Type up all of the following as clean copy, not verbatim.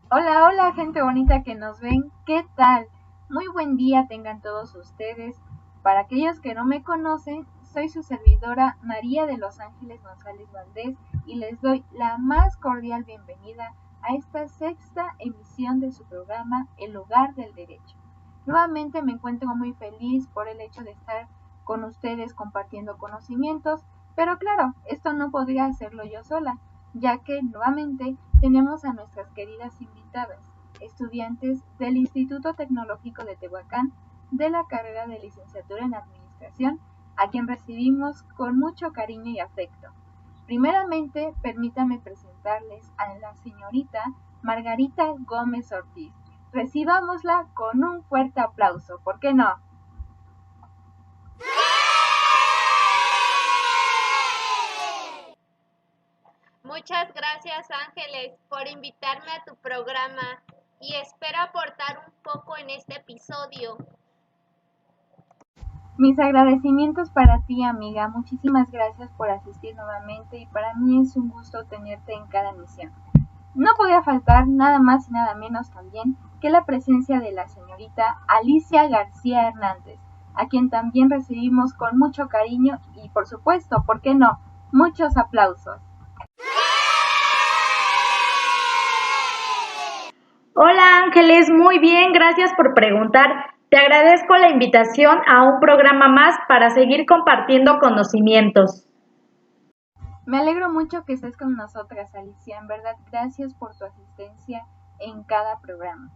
Hola, hola, gente bonita que nos ven. ¿Qué tal? Muy buen día tengan todos ustedes. Para aquellos que no me conocen, soy su servidora María de Los Ángeles González Valdés y les doy la más cordial bienvenida a esta sexta emisión de su programa El Hogar del Derecho. Nuevamente me encuentro muy feliz por el hecho de estar con ustedes compartiendo conocimientos, pero claro, esto no podría hacerlo yo sola, ya que nuevamente tenemos a nuestras queridas invitadas, estudiantes del Instituto Tecnológico de Tehuacán de la carrera de licenciatura en Administración, a quien recibimos con mucho cariño y afecto. Primeramente, permítame presentarles a la señorita Margarita Gómez Ortiz. Recibámosla con un fuerte aplauso, ¿por qué no? Muchas gracias, Ángeles, por invitarme a tu programa y espero aportar un poco en este episodio. Mis agradecimientos para ti, amiga. Muchísimas gracias por asistir nuevamente y para mí es un gusto tenerte en cada emisión. No podía faltar nada más y nada menos también que la presencia de la señorita Alicia García Hernández, a quien también recibimos con mucho cariño y por supuesto, ¿por qué no? Muchos aplausos. Hola Ángeles, muy bien, gracias por preguntar. Te agradezco la invitación a un programa más para seguir compartiendo conocimientos. Me alegro mucho que estés con nosotras, Alicia. En verdad, gracias por tu asistencia en cada programa.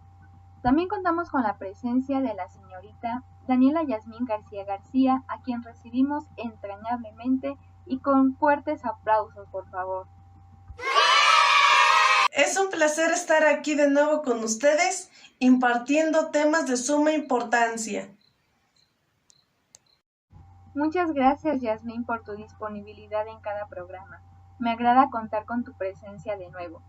También contamos con la presencia de la señorita Daniela Yasmín García García, a quien recibimos entrañablemente y con fuertes aplausos, por favor. Es un placer estar aquí de nuevo con ustedes, impartiendo temas de suma importancia. Muchas gracias, Yasmín, por tu disponibilidad en cada programa. Me agrada contar con tu presencia de nuevo.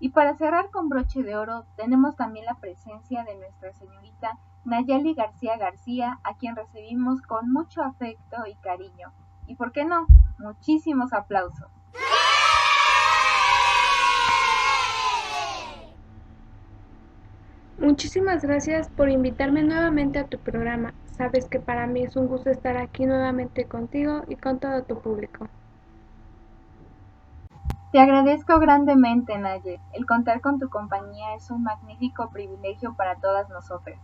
Y para cerrar con broche de oro, tenemos también la presencia de nuestra señorita Nayeli García García, a quien recibimos con mucho afecto y cariño. Y por qué no, muchísimos aplausos. Muchísimas gracias por invitarme nuevamente a tu programa. Sabes que para mí es un gusto estar aquí nuevamente contigo y con todo tu público. Te agradezco grandemente, Naye. El contar con tu compañía es un magnífico privilegio para todas nosotras.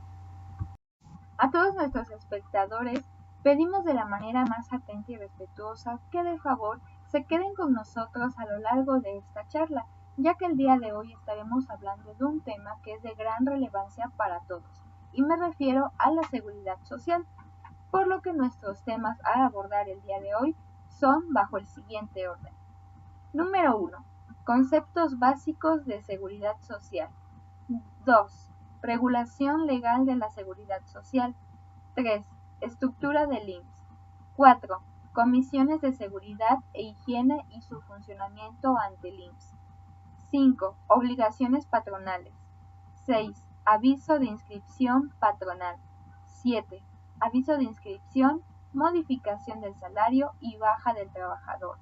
A todos nuestros espectadores pedimos de la manera más atenta y respetuosa que de favor se queden con nosotros a lo largo de esta charla, ya que el día de hoy estaremos hablando de un tema que es de gran relevancia para todos, y me refiero a la seguridad social, por lo que nuestros temas a abordar el día de hoy son bajo el siguiente orden. Número 1. Conceptos básicos de seguridad social. 2. Regulación legal de la seguridad social. 3. Estructura del IMSS. 4. Comisiones de seguridad e higiene y su funcionamiento ante el IMSS. 5. Obligaciones patronales. 6. Aviso de inscripción patronal. 7. Aviso de inscripción, modificación del salario y baja del trabajador.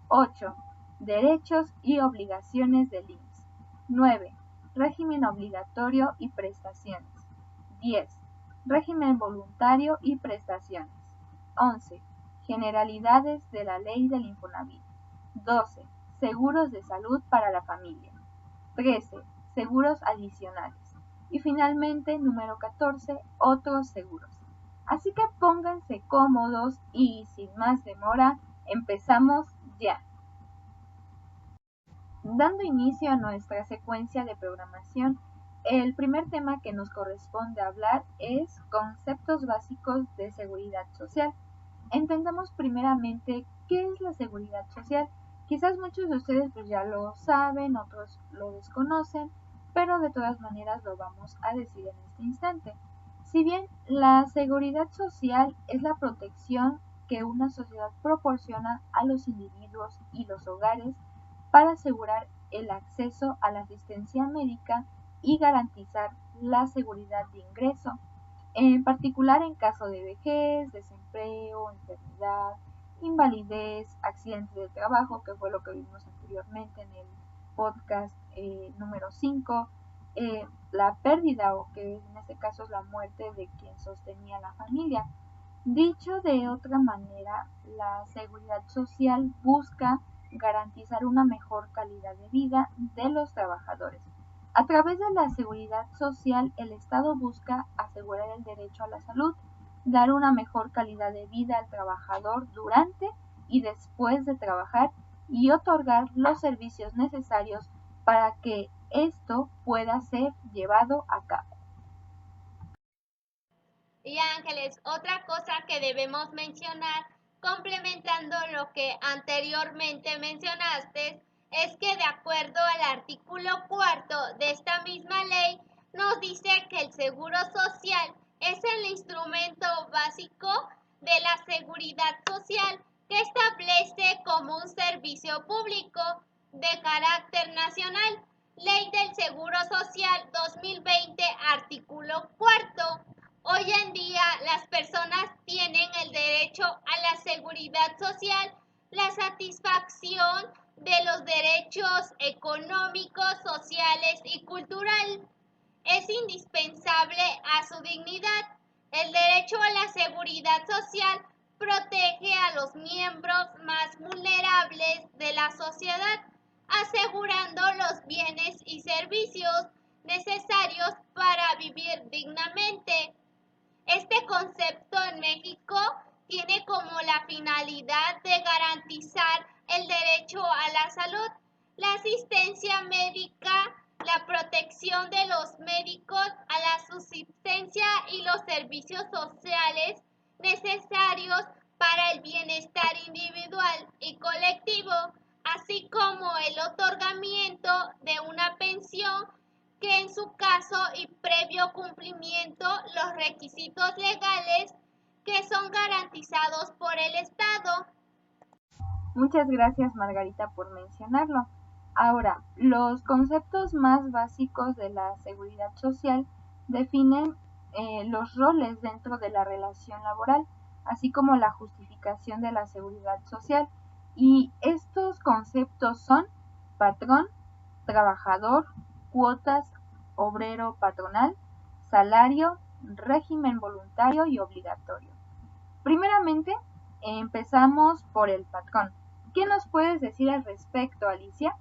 8. Derechos y obligaciones del IMSS. 9. Régimen obligatorio y prestaciones. 10. Régimen voluntario y prestaciones. 11. Generalidades de la ley del Infonavit. 12. Seguros de salud para la familia. 13. Seguros adicionales. Y finalmente, número 14. Otros seguros. Así que pónganse cómodos y sin más demora, empezamos ya. Dando inicio a nuestra secuencia de programación, el primer tema que nos corresponde hablar es conceptos básicos de seguridad social. Entendamos primeramente qué es la seguridad social. Quizás muchos de ustedes pues ya lo saben, otros lo desconocen, pero de todas maneras lo vamos a decir en este instante. Si bien la seguridad social es la protección que una sociedad proporciona a los individuos y los hogares para asegurar el acceso a la asistencia médica y garantizar la seguridad de ingreso, en particular en caso de vejez, desempleo, enfermedad, invalidez, accidente de trabajo, que fue lo que vimos anteriormente en el podcast número 5, la pérdida o que en este caso es la muerte de quien sostenía la familia. Dicho de otra manera, la seguridad social busca garantizar una mejor calidad de vida de los trabajadores. A través de la seguridad social, el Estado busca asegurar el derecho a la salud, dar una mejor calidad de vida al trabajador durante y después de trabajar y otorgar los servicios necesarios para que esto pueda ser llevado a cabo. Y Ángeles, otra cosa que debemos mencionar, complementando lo que anteriormente mencionaste, es que de acuerdo al artículo 4 de esta misma ley, nos dice que el seguro social es el instrumento básico de la seguridad social que establece como un servicio público de carácter nacional. Ley del Seguro Social 2020, artículo 4. Hoy en día las personas tienen el derecho a la seguridad social, la satisfacción de los derechos económicos, sociales y culturales. Es indispensable a su dignidad. El derecho a la seguridad social protege a los miembros más vulnerables de la sociedad, asegurando los bienes y servicios necesarios para vivir dignamente. Este concepto en México tiene como la finalidad de garantizar el derecho a la salud, la asistencia médica, la protección de los médicos, a la subsistencia y los servicios sociales necesarios para el bienestar individual y colectivo, así como el otorgamiento de una pensión que en su caso y previo cumplimiento los requisitos legales que son garantizados por el Estado. Muchas gracias, Margarita, por mencionarlo. Ahora, los conceptos más básicos de la seguridad social definen los roles dentro de la relación laboral, así como la justificación de la seguridad social. Y estos conceptos son patrón, trabajador, cuotas, obrero patronal, salario, régimen voluntario y obligatorio. Primeramente, empezamos por el patrón. ¿Qué nos puedes decir al respecto, Alicia?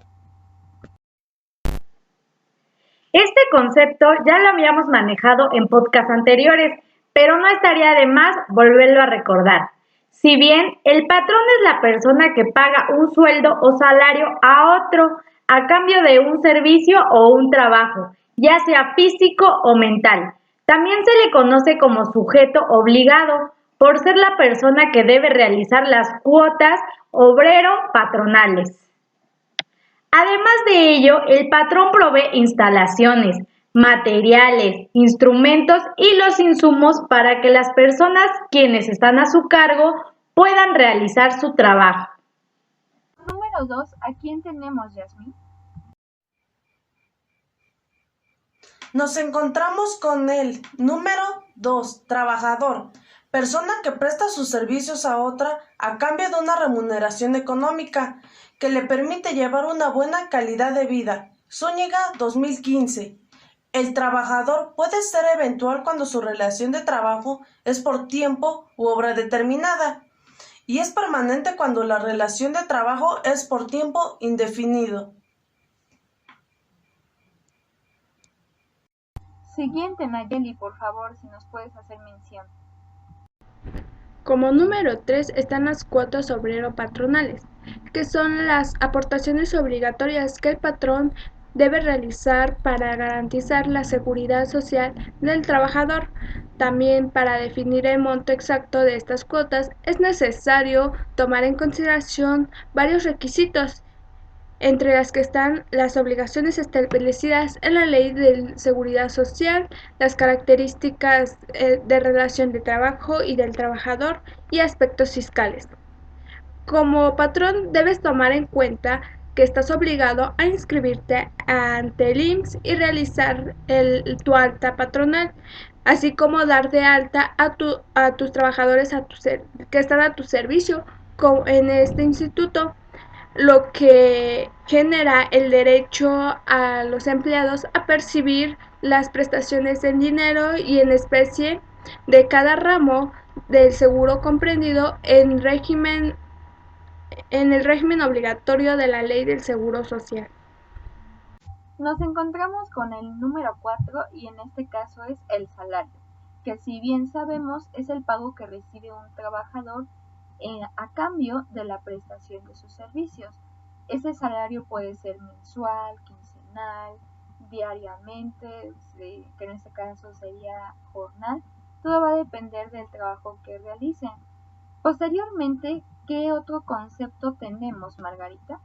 Este concepto ya lo habíamos manejado en podcasts anteriores, pero no estaría de más volverlo a recordar. Si bien el patrón es la persona que paga un sueldo o salario a otro a cambio de un servicio o un trabajo, ya sea físico o mental. También se le conoce como sujeto obligado, por ser la persona que debe realizar las cuotas obrero-patronales. Además de ello, el patrón provee instalaciones, materiales, instrumentos y los insumos para que las personas quienes están a su cargo puedan realizar su trabajo. Número 2, ¿a quién tenemos, Yasmín? Nos encontramos con el número 2, trabajador, persona que presta sus servicios a otra a cambio de una remuneración económica que le permite llevar una buena calidad de vida. Zúñiga, 2015. El trabajador puede ser eventual cuando su relación de trabajo es por tiempo u obra determinada, y es permanente cuando la relación de trabajo es por tiempo indefinido. Siguiente, Nayeli, por favor, si nos puedes hacer mención. Como número 3 están las cuotas obrero-patronales, que son las aportaciones obligatorias que el patrón debe realizar para garantizar la seguridad social del trabajador. También para definir el monto exacto de estas cuotas es necesario tomar en consideración varios requisitos, entre las que están las obligaciones establecidas en la Ley de Seguridad Social, las características de relación de trabajo y del trabajador y aspectos fiscales. Como patrón debes tomar en cuenta que estás obligado a inscribirte ante el IMSS y realizar tu alta patronal, así como dar de alta a tus trabajadores que están a tu servicio en este instituto. lo que genera el derecho a los empleados a percibir las prestaciones en dinero y en especie de cada ramo del seguro comprendido en el régimen obligatorio de la Ley del Seguro Social. Nos encontramos con el número 4 y en este caso es el salario, que si bien sabemos es el pago que recibe un trabajador a cambio de la prestación de sus servicios. Ese salario puede ser mensual, quincenal, diariamente, que en este caso sería jornal. Todo va a depender del trabajo que realicen. Posteriormente, ¿qué otro concepto tenemos, Margarita?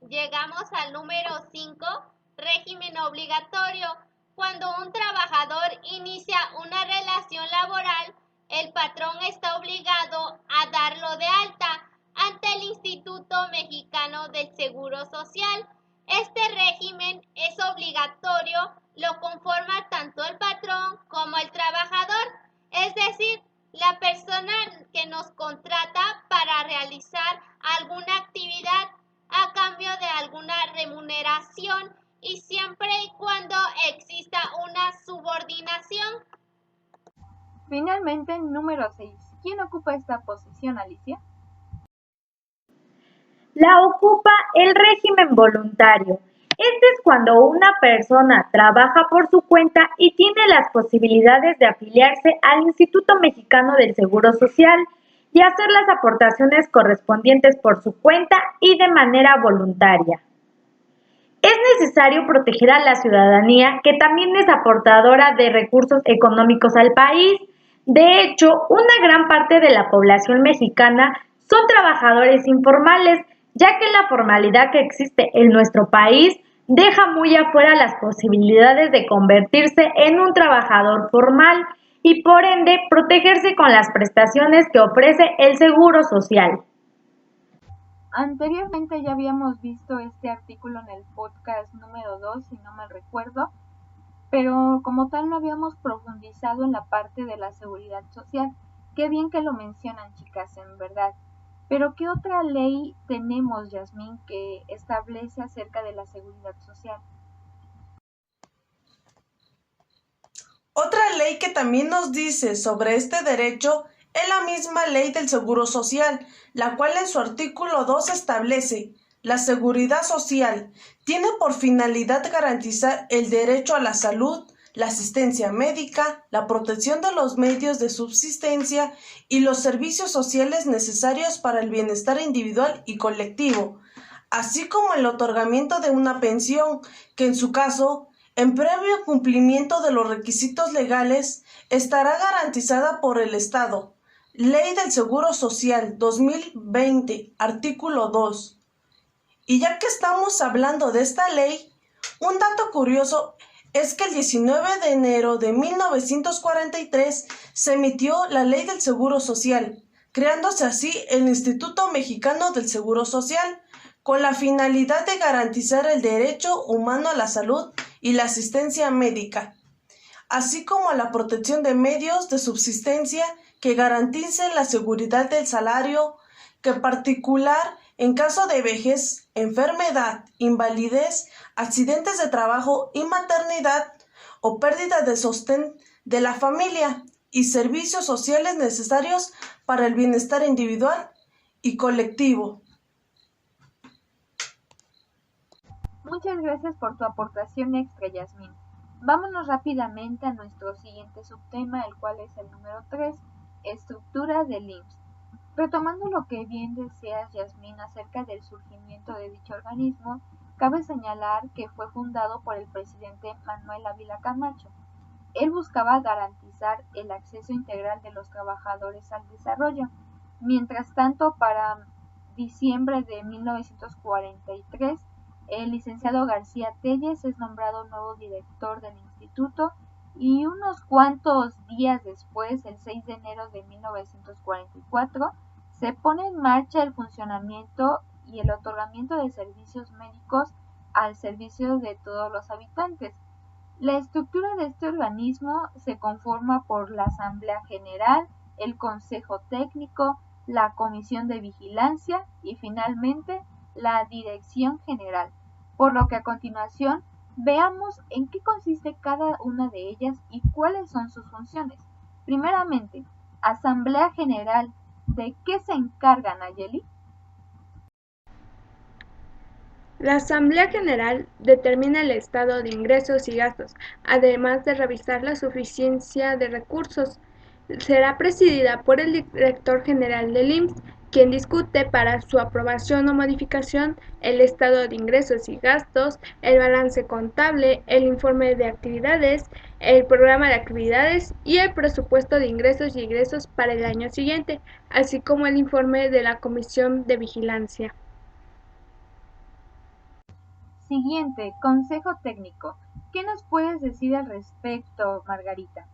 Llegamos al número 5, régimen obligatorio. Cuando un trabajador inicia una relación laboral, el patrón está obligado a darlo de alta ante el Instituto Mexicano del Seguro Social. Este régimen es obligatorio, lo conforma tanto el patrón como el trabajador, es decir, la persona que nos contrata para realizar alguna actividad a cambio de alguna remuneración y siempre y cuando exista una subordinación. Finalmente, número 6. ¿Quién ocupa esta posición, Alicia? La ocupa el régimen voluntario. Este es cuando una persona trabaja por su cuenta y tiene las posibilidades de afiliarse al Instituto Mexicano del Seguro Social y hacer las aportaciones correspondientes por su cuenta y de manera voluntaria. Es necesario proteger a la ciudadanía, que también es aportadora de recursos económicos al país. De hecho, una gran parte de la población mexicana son trabajadores informales, ya que la formalidad que existe en nuestro país deja muy afuera las posibilidades de convertirse en un trabajador formal y por ende protegerse con las prestaciones que ofrece el Seguro Social. Anteriormente ya habíamos visto este artículo en el podcast número 2, si no me recuerdo, pero como tal no habíamos profundizado en la parte de la seguridad social. Qué bien que lo mencionan, chicas, en verdad. Pero ¿qué otra ley tenemos, Yasmín, que establece acerca de la seguridad social? Otra ley que también nos dice sobre este derecho es la misma Ley del Seguro Social, la cual en su artículo 2 establece: la seguridad social tiene por finalidad garantizar el derecho a la salud, la asistencia médica, la protección de los medios de subsistencia y los servicios sociales necesarios para el bienestar individual y colectivo, así como el otorgamiento de una pensión que en su caso, en previo cumplimiento de los requisitos legales, estará garantizada por el Estado. Ley del Seguro Social 2020, artículo 2. Y ya que estamos hablando de esta ley, un dato curioso es que el 19 de enero de 1943 se emitió la Ley del Seguro Social, creándose así el Instituto Mexicano del Seguro Social, con la finalidad de garantizar el derecho humano a la salud y la asistencia médica, así como a la protección de medios de subsistencia que garanticen la seguridad del salario, que en particular en caso de vejez, enfermedad, invalidez, accidentes de trabajo y maternidad o pérdida de sostén de la familia y servicios sociales necesarios para el bienestar individual y colectivo. Muchas gracias por tu aportación extra, Yasmín. Vámonos rápidamente a nuestro siguiente subtema, el cual es el número 3, estructura del IMSS. Retomando lo que bien decías, Yasmín, acerca del surgimiento de dicho organismo, cabe señalar que fue fundado por el presidente Manuel Ávila Camacho. Él buscaba garantizar el acceso integral de los trabajadores al desarrollo. Mientras tanto, para diciembre de 1943, el licenciado García Telles es nombrado nuevo director del instituto y unos cuantos días después, el 6 de enero de 1944, se pone en marcha el funcionamiento y el otorgamiento de servicios médicos al servicio de todos los habitantes. La estructura de este organismo se conforma por la Asamblea General, el Consejo Técnico, la Comisión de Vigilancia y finalmente la Dirección General, por lo que a continuación veamos en qué consiste cada una de ellas y cuáles son sus funciones. Primeramente, Asamblea General. ¿De qué se encarga, Nayeli? La Asamblea General determina el estado de ingresos y gastos, además de revisar la suficiencia de recursos. Será presidida por el Director General del IMSS, quien discute para su aprobación o modificación el estado de ingresos y gastos, el balance contable, el informe de actividades, el programa de actividades y el presupuesto de ingresos y egresos para el año siguiente, así como el informe de la Comisión de Vigilancia. Siguiente, Consejo Técnico. ¿Qué nos puedes decir al respecto, Margarita?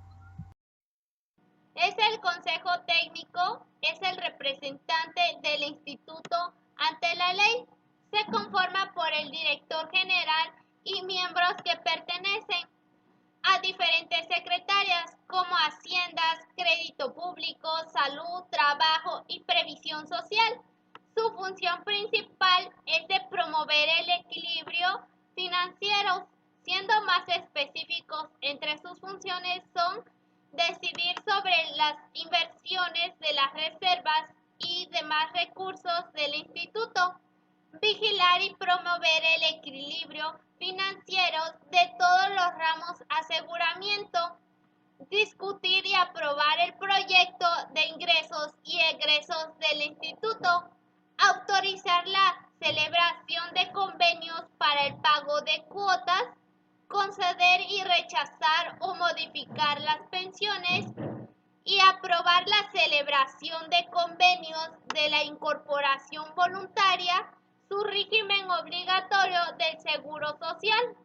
Es el Consejo Técnico, es el representante del instituto ante la ley. Se conforma por el director general y miembros que pertenecen a diferentes secretarias como Haciendas, Crédito Público, Salud, Trabajo y Previsión Social. Su función principal es de promover el equilibrio financiero, siendo más específicos entre sus funciones son decidir sobre las inversiones de las reservas y demás recursos del instituto, vigilar y promover el equilibrio financiero de todos los ramos aseguramiento, discutir y aprobar el proyecto de ingresos y egresos del instituto, autorizar la celebración de convenios para el pago de cuotas, conceder y rechazar o modificar las pensiones y aprobar la celebración de convenios de la incorporación voluntaria, su régimen obligatorio del Seguro Social.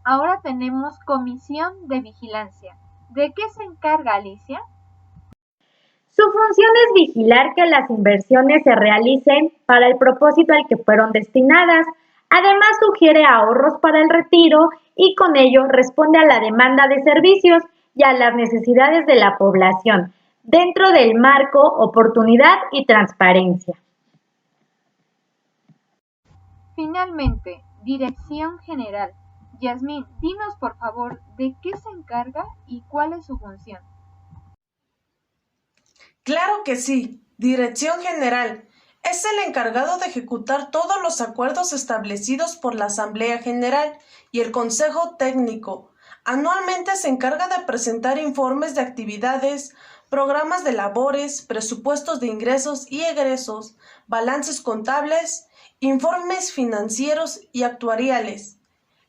Ahora tenemos Comisión de Vigilancia. ¿De qué se encarga, Alicia? Su función es vigilar que las inversiones se realicen para el propósito al que fueron destinadas. Además, sugiere ahorros para el retiro y con ello responde a la demanda de servicios y a las necesidades de la población, dentro del marco oportunidad y transparencia. Finalmente, Dirección General. Yasmín, dinos por favor de qué se encarga y cuál es su función. Claro que sí, Dirección General. Es el encargado de ejecutar todos los acuerdos establecidos por la Asamblea General y el Consejo Técnico. Anualmente se encarga de presentar informes de actividades, programas de labores, presupuestos de ingresos y egresos, balances contables, informes financieros y actuariales.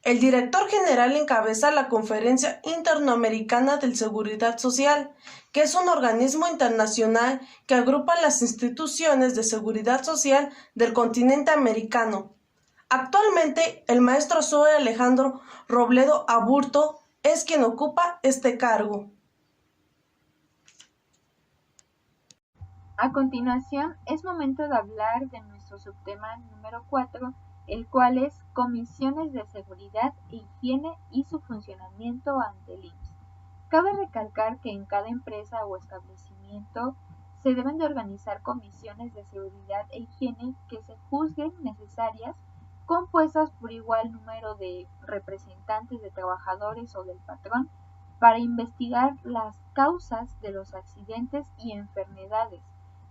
El director general encabeza la Conferencia Interamericana de Seguridad Social, que es un organismo internacional que agrupa las instituciones de seguridad social del continente americano. Actualmente, el maestro Zoe Alejandro Robledo Aburto es quien ocupa este cargo. A continuación, es momento de hablar de nuestro subtema número 4, el cual es Comisiones de Seguridad e Higiene y su funcionamiento ante el IMSS. Cabe recalcar que en cada empresa o establecimiento se deben de organizar comisiones de seguridad e higiene que se juzguen necesarias, compuestas por igual número de representantes de trabajadores o del patrón, para investigar las causas de los accidentes y enfermedades,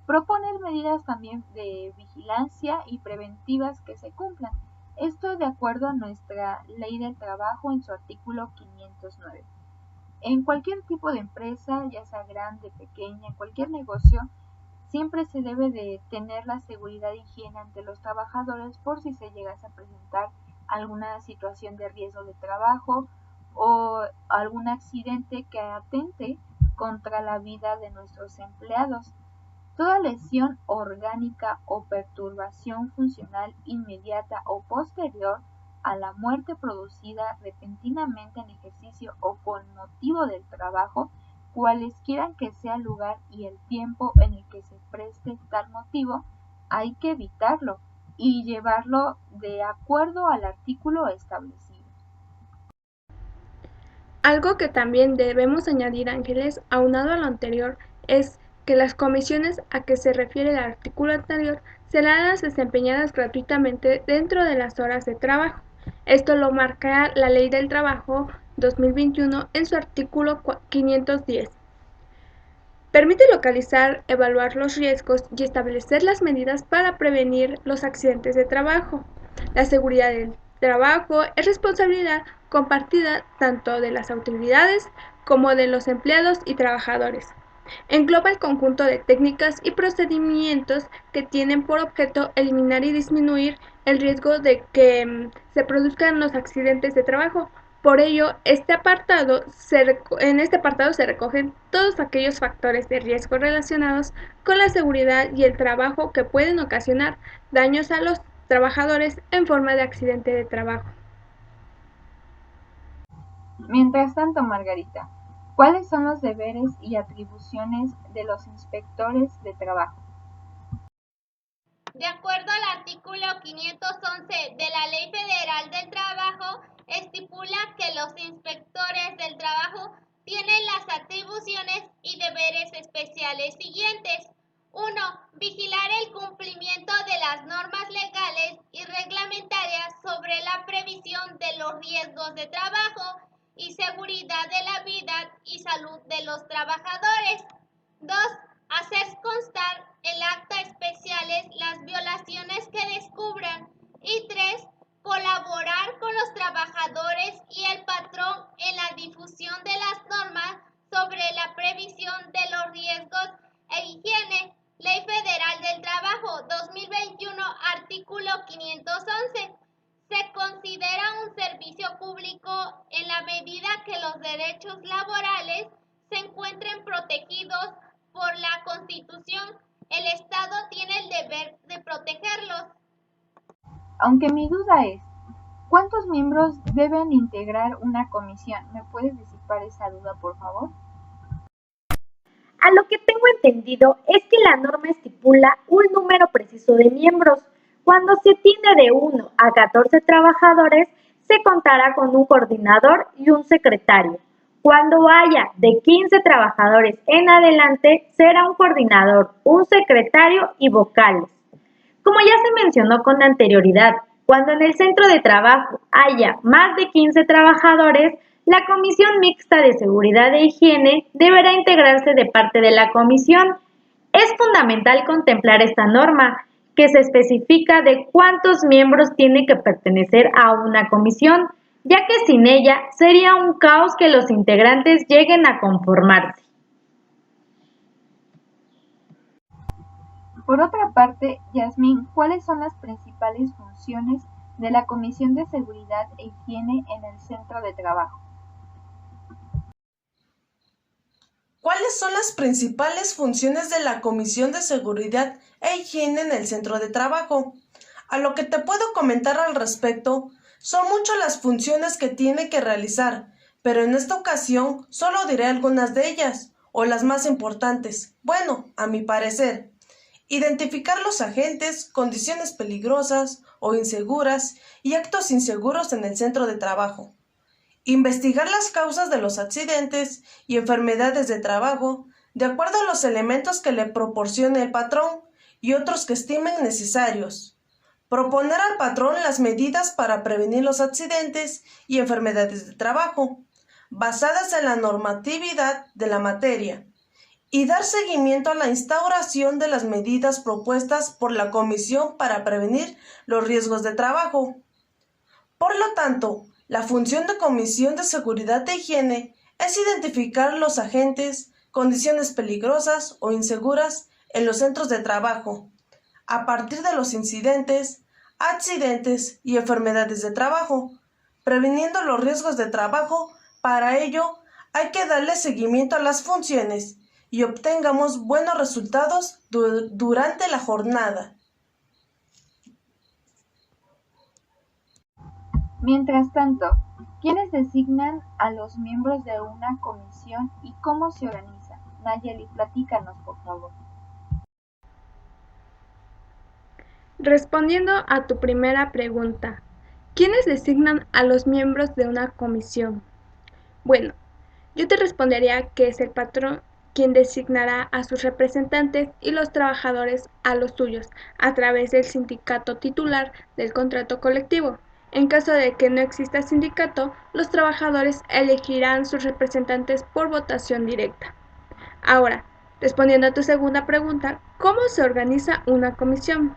proponer medidas también de vigilancia y preventivas que se cumplan. Esto de acuerdo a nuestra Ley del Trabajo en su artículo 509. En cualquier tipo de empresa, ya sea grande, pequeña, cualquier negocio, siempre se debe de tener la seguridad e higiene ante los trabajadores por si se llegase a presentar alguna situación de riesgo de trabajo o algún accidente que atente contra la vida de nuestros empleados. Toda lesión orgánica o perturbación funcional inmediata o posterior a la muerte producida repentinamente en ejercicio o con motivo del trabajo, cualesquiera que sea el lugar y el tiempo en el que se preste tal motivo, hay que evitarlo y llevarlo de acuerdo al artículo establecido. Algo que también debemos añadir, Ángeles, aunado a lo anterior, es que las comisiones a que se refiere el artículo anterior serán las desempeñadas gratuitamente dentro de las horas de trabajo. Esto lo marca la Ley del Trabajo 2021 en su artículo 510. Permite localizar, evaluar los riesgos y establecer las medidas para prevenir los accidentes de trabajo. La seguridad del trabajo es responsabilidad compartida tanto de las autoridades como de los empleados y trabajadores. Engloba el conjunto de técnicas y procedimientos que tienen por objeto eliminar y disminuir el riesgo de que se produzcan los accidentes de trabajo. Por ello, en este apartado se recogen todos aquellos factores de riesgo relacionados con la seguridad y el trabajo que pueden ocasionar daños a los trabajadores en forma de accidente de trabajo. Mientras tanto, Margarita, ¿cuáles son los deberes y atribuciones de los inspectores de trabajo? De acuerdo al artículo 511 de la Ley Federal del Trabajo, estipula que los inspectores del trabajo tienen las atribuciones y deberes especiales siguientes. 1. Vigilar el cumplimiento de las normas legales y reglamentarias sobre la previsión de los riesgos de trabajo y seguridad de la vida y salud de los trabajadores. 2. Hacer constar en acta especiales las violaciones que descubran. Y 3. Colaborar con los trabajadores y el patrón en la difusión de las normas sobre la previsión de los riesgos e higiene. Ley Federal del Trabajo 2021, artículo 511. Se considera un servicio público en la medida que los derechos laborales se encuentren protegidos por la Constitución. El Estado tiene el deber de protegerlos. Aunque mi duda es, ¿cuántos miembros deben integrar una comisión? ¿Me puedes disipar esa duda, por favor? A lo que tengo entendido es que la norma estipula un número preciso de miembros. Cuando se tiene de 1 a 14 trabajadores, se contará con un coordinador y un secretario. Cuando haya de 15 trabajadores en adelante, será un coordinador, un secretario y vocales. Como ya se mencionó con anterioridad, cuando en el centro de trabajo haya más de 15 trabajadores, la Comisión Mixta de Seguridad e Higiene deberá integrarse de parte de la comisión. Es fundamental contemplar esta norma, que se especifica de cuántos miembros tiene que pertenecer a una comisión, ya que sin ella sería un caos que los integrantes lleguen a conformarse. Por otra parte, Yasmín, ¿cuáles son las principales funciones de la Comisión de Seguridad e Higiene en el centro de trabajo? ¿Cuáles son las principales funciones de la Comisión de Seguridad e Higiene en el centro de trabajo? A lo que te puedo comentar al respecto, son muchas las funciones que tiene que realizar, pero en esta ocasión solo diré algunas de ellas, o las más importantes. Bueno, a mi parecer, identificar los agentes, condiciones peligrosas o inseguras y actos inseguros en el centro de trabajo. Investigar las causas de los accidentes y enfermedades de trabajo de acuerdo a los elementos que le proporcione el patrón y otros que estimen necesarios. Proponer al patrón las medidas para prevenir los accidentes y enfermedades de trabajo, basadas en la normatividad de la materia, y dar seguimiento a la instauración de las medidas propuestas por la Comisión para prevenir los riesgos de trabajo. Por lo tanto, la función de Comisión de Seguridad e Higiene es identificar los agentes, condiciones peligrosas o inseguras en los centros de trabajo, a partir de los incidentes, accidentes y enfermedades de trabajo, previniendo los riesgos de trabajo. Para ello, hay que darle seguimiento a las funciones y obtengamos buenos resultados durante la jornada. Mientras tanto, ¿quiénes designan a los miembros de una comisión y cómo se organizan? Nayeli, platícanos, por favor. Respondiendo a tu primera pregunta, ¿quiénes designan a los miembros de una comisión? Bueno, yo te respondería que es el patrón quien designará a sus representantes y los trabajadores a los suyos, a través del sindicato titular del contrato colectivo. En caso de que no exista sindicato, los trabajadores elegirán sus representantes por votación directa. Ahora, respondiendo a tu segunda pregunta, ¿cómo se organiza una comisión?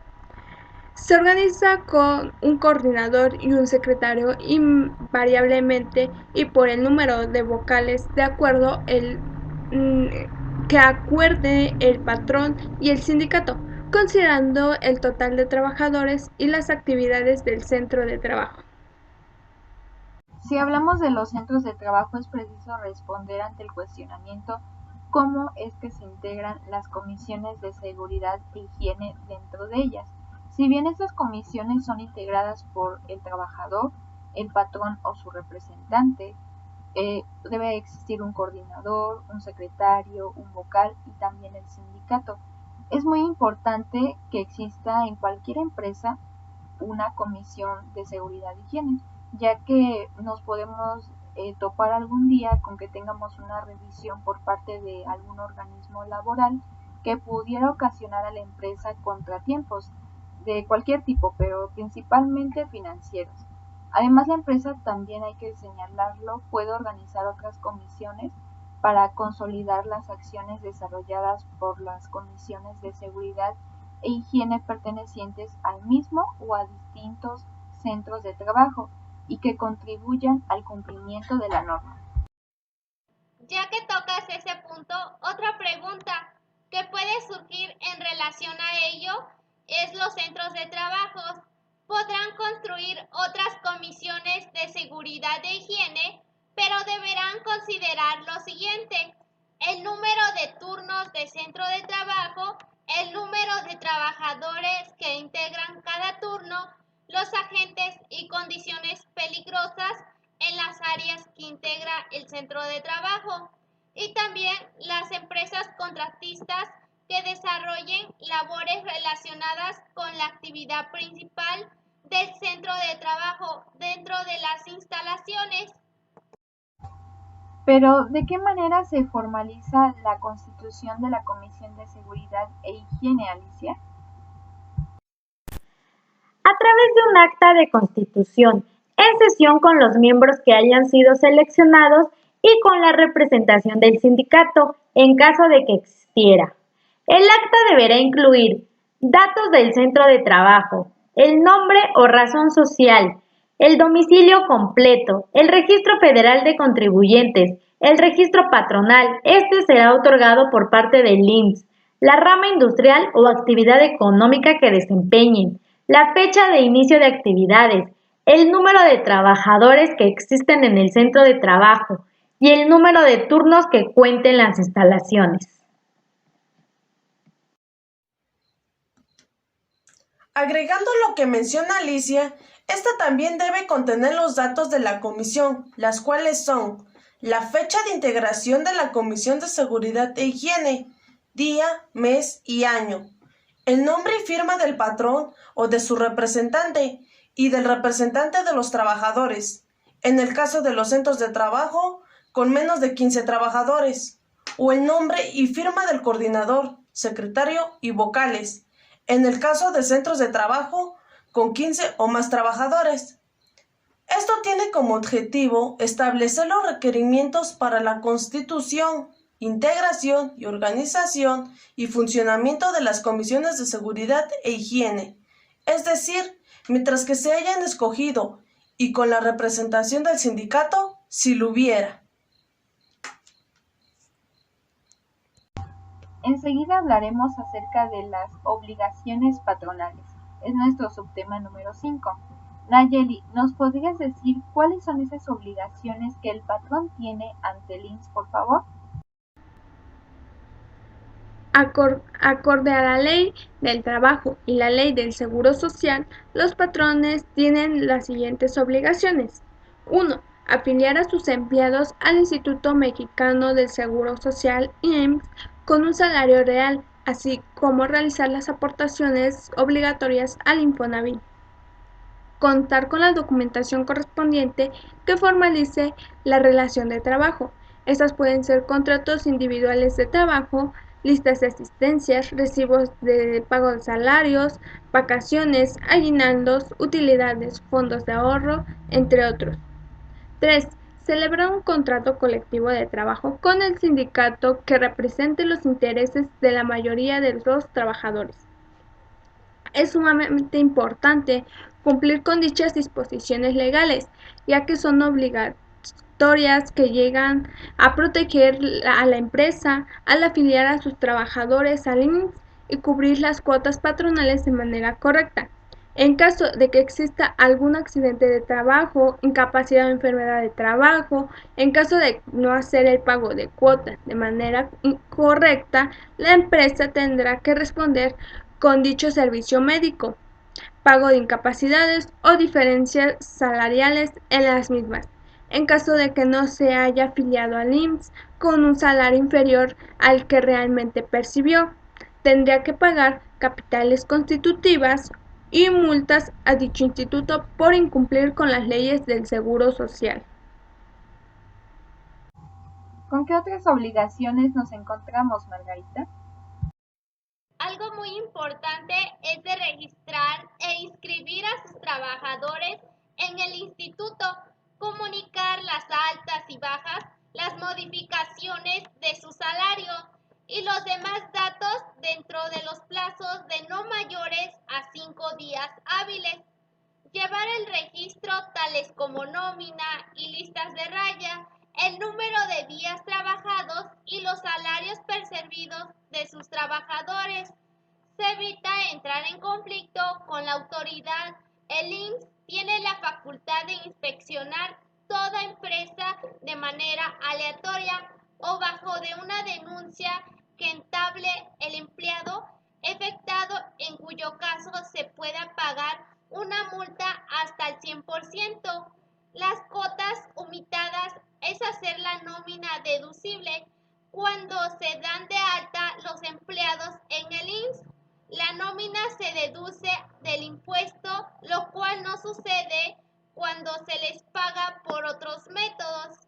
Se organiza con un coordinador y un secretario invariablemente y por el número de vocales de acuerdo que acuerde el patrón y el sindicato, considerando el total de trabajadores y las actividades del centro de trabajo. Si hablamos de los centros de trabajo, es preciso responder ante el cuestionamiento cómo es que se integran las comisiones de seguridad e higiene dentro de ellas. Si bien estas comisiones son integradas por el trabajador, el patrón o su representante, debe existir un coordinador, un secretario, un vocal y también el sindicato. Es muy importante que exista en cualquier empresa una comisión de seguridad e higiene, ya que nos podemos topar algún día con que tengamos una revisión por parte de algún organismo laboral que pudiera ocasionar a la empresa contratiempos de cualquier tipo, pero principalmente financieros. Además, la empresa, también hay que señalarlo, puede organizar otras comisiones para consolidar las acciones desarrolladas por las comisiones de seguridad e higiene pertenecientes al mismo o a distintos centros de trabajo y que contribuyan al cumplimiento de la norma. Ya que tocas ese punto, otra pregunta que puede surgir en relación a ello es los centros de trabajo podrán construir otras comisiones de seguridad e higiene, pero deberán considerar lo siguiente: el número de turnos de centro de trabajo, el número de trabajadores que integran cada turno, los agentes y condiciones peligrosas en las áreas que integra el centro de trabajo, y también las empresas contratistas que desarrollen labores relacionadas con la actividad principal del centro de trabajo dentro de las instalaciones. Pero, ¿de qué manera se formaliza la constitución de la Comisión de Seguridad e Higiene, Alicia? A través de un acta de constitución, en sesión con los miembros que hayan sido seleccionados y con la representación del sindicato, en caso de que existiera. El acta deberá incluir datos del centro de trabajo, el nombre o razón social, el domicilio completo, el registro federal de contribuyentes, el registro patronal, este será otorgado por parte del IMSS, la rama industrial o actividad económica que desempeñen, la fecha de inicio de actividades, el número de trabajadores que existen en el centro de trabajo y el número de turnos que cuenten las instalaciones. Agregando lo que menciona Alicia, esta también debe contener los datos de la comisión, las cuales son la fecha de integración de la Comisión de Seguridad e Higiene, día, mes y año, el nombre y firma del patrón o de su representante y del representante de los trabajadores, en el caso de los centros de trabajo con menos de 15 trabajadores, o el nombre y firma del coordinador, secretario y vocales, en el caso de centros de trabajo con 15 o más trabajadores. Esto tiene como objetivo establecer los requerimientos para la constitución, integración y organización y funcionamiento de las comisiones de seguridad e higiene, es decir, mientras que se hayan escogido y con la representación del sindicato, si lo hubiera. Enseguida hablaremos acerca de las obligaciones patronales. Es nuestro subtema número 5. Nayeli, ¿nos podrías decir cuáles son esas obligaciones que el patrón tiene ante el IMSS, por favor? Acorde a la Ley del Trabajo y la Ley del Seguro Social, los patrones tienen las siguientes obligaciones. 1. Afiliar a sus empleados al Instituto Mexicano del Seguro Social, IMSS, con un salario real, así como realizar las aportaciones obligatorias al Infonavit. Contar con la documentación correspondiente que formalice la relación de trabajo, Estas pueden ser contratos individuales de trabajo, listas de asistencias, recibos de pago de salarios, vacaciones, aguinaldos, utilidades, fondos de ahorro, entre otros. 3. Celebrar un contrato colectivo de trabajo con el sindicato que represente los intereses de la mayoría de los trabajadores. Es sumamente importante cumplir con dichas disposiciones legales, ya que son obligatorias que llegan a proteger a la empresa al afiliar a sus trabajadores al IMSS y cubrir las cuotas patronales de manera correcta. En caso de que exista algún accidente de trabajo, incapacidad o enfermedad de trabajo, en caso de no hacer el pago de cuotas de manera correcta, la empresa tendrá que responder con dicho servicio médico, pago de incapacidades o diferencias salariales en las mismas. En caso de que no se haya afiliado al IMSS con un salario inferior al que realmente percibió, tendría que pagar capitales constitutivas y multas a dicho instituto por incumplir con las leyes del Seguro Social. ¿Con qué otras obligaciones nos encontramos, Margarita? Algo muy importante es de registrar e inscribir a sus trabajadores en el instituto, comunicar las altas y bajas, las modificaciones de su salario y los demás datos dentro de los plazos de no mayores a 5 días hábiles. Llevar el registro tales como nómina y listas de raya, el número de días trabajados y los salarios percibidos de sus trabajadores. Se evita entrar en conflicto con la autoridad. El IMSS tiene la facultad de inspeccionar toda empresa de manera aleatoria o bajo de una denuncia que entable el empleado afectado, en cuyo caso se pueda pagar una multa hasta el 100%. Las cuotas omitidas es hacer la nómina deducible cuando se dan de alta los empleados en el IMSS. La nómina se deduce del impuesto, lo cual no sucede cuando se les paga por otros métodos.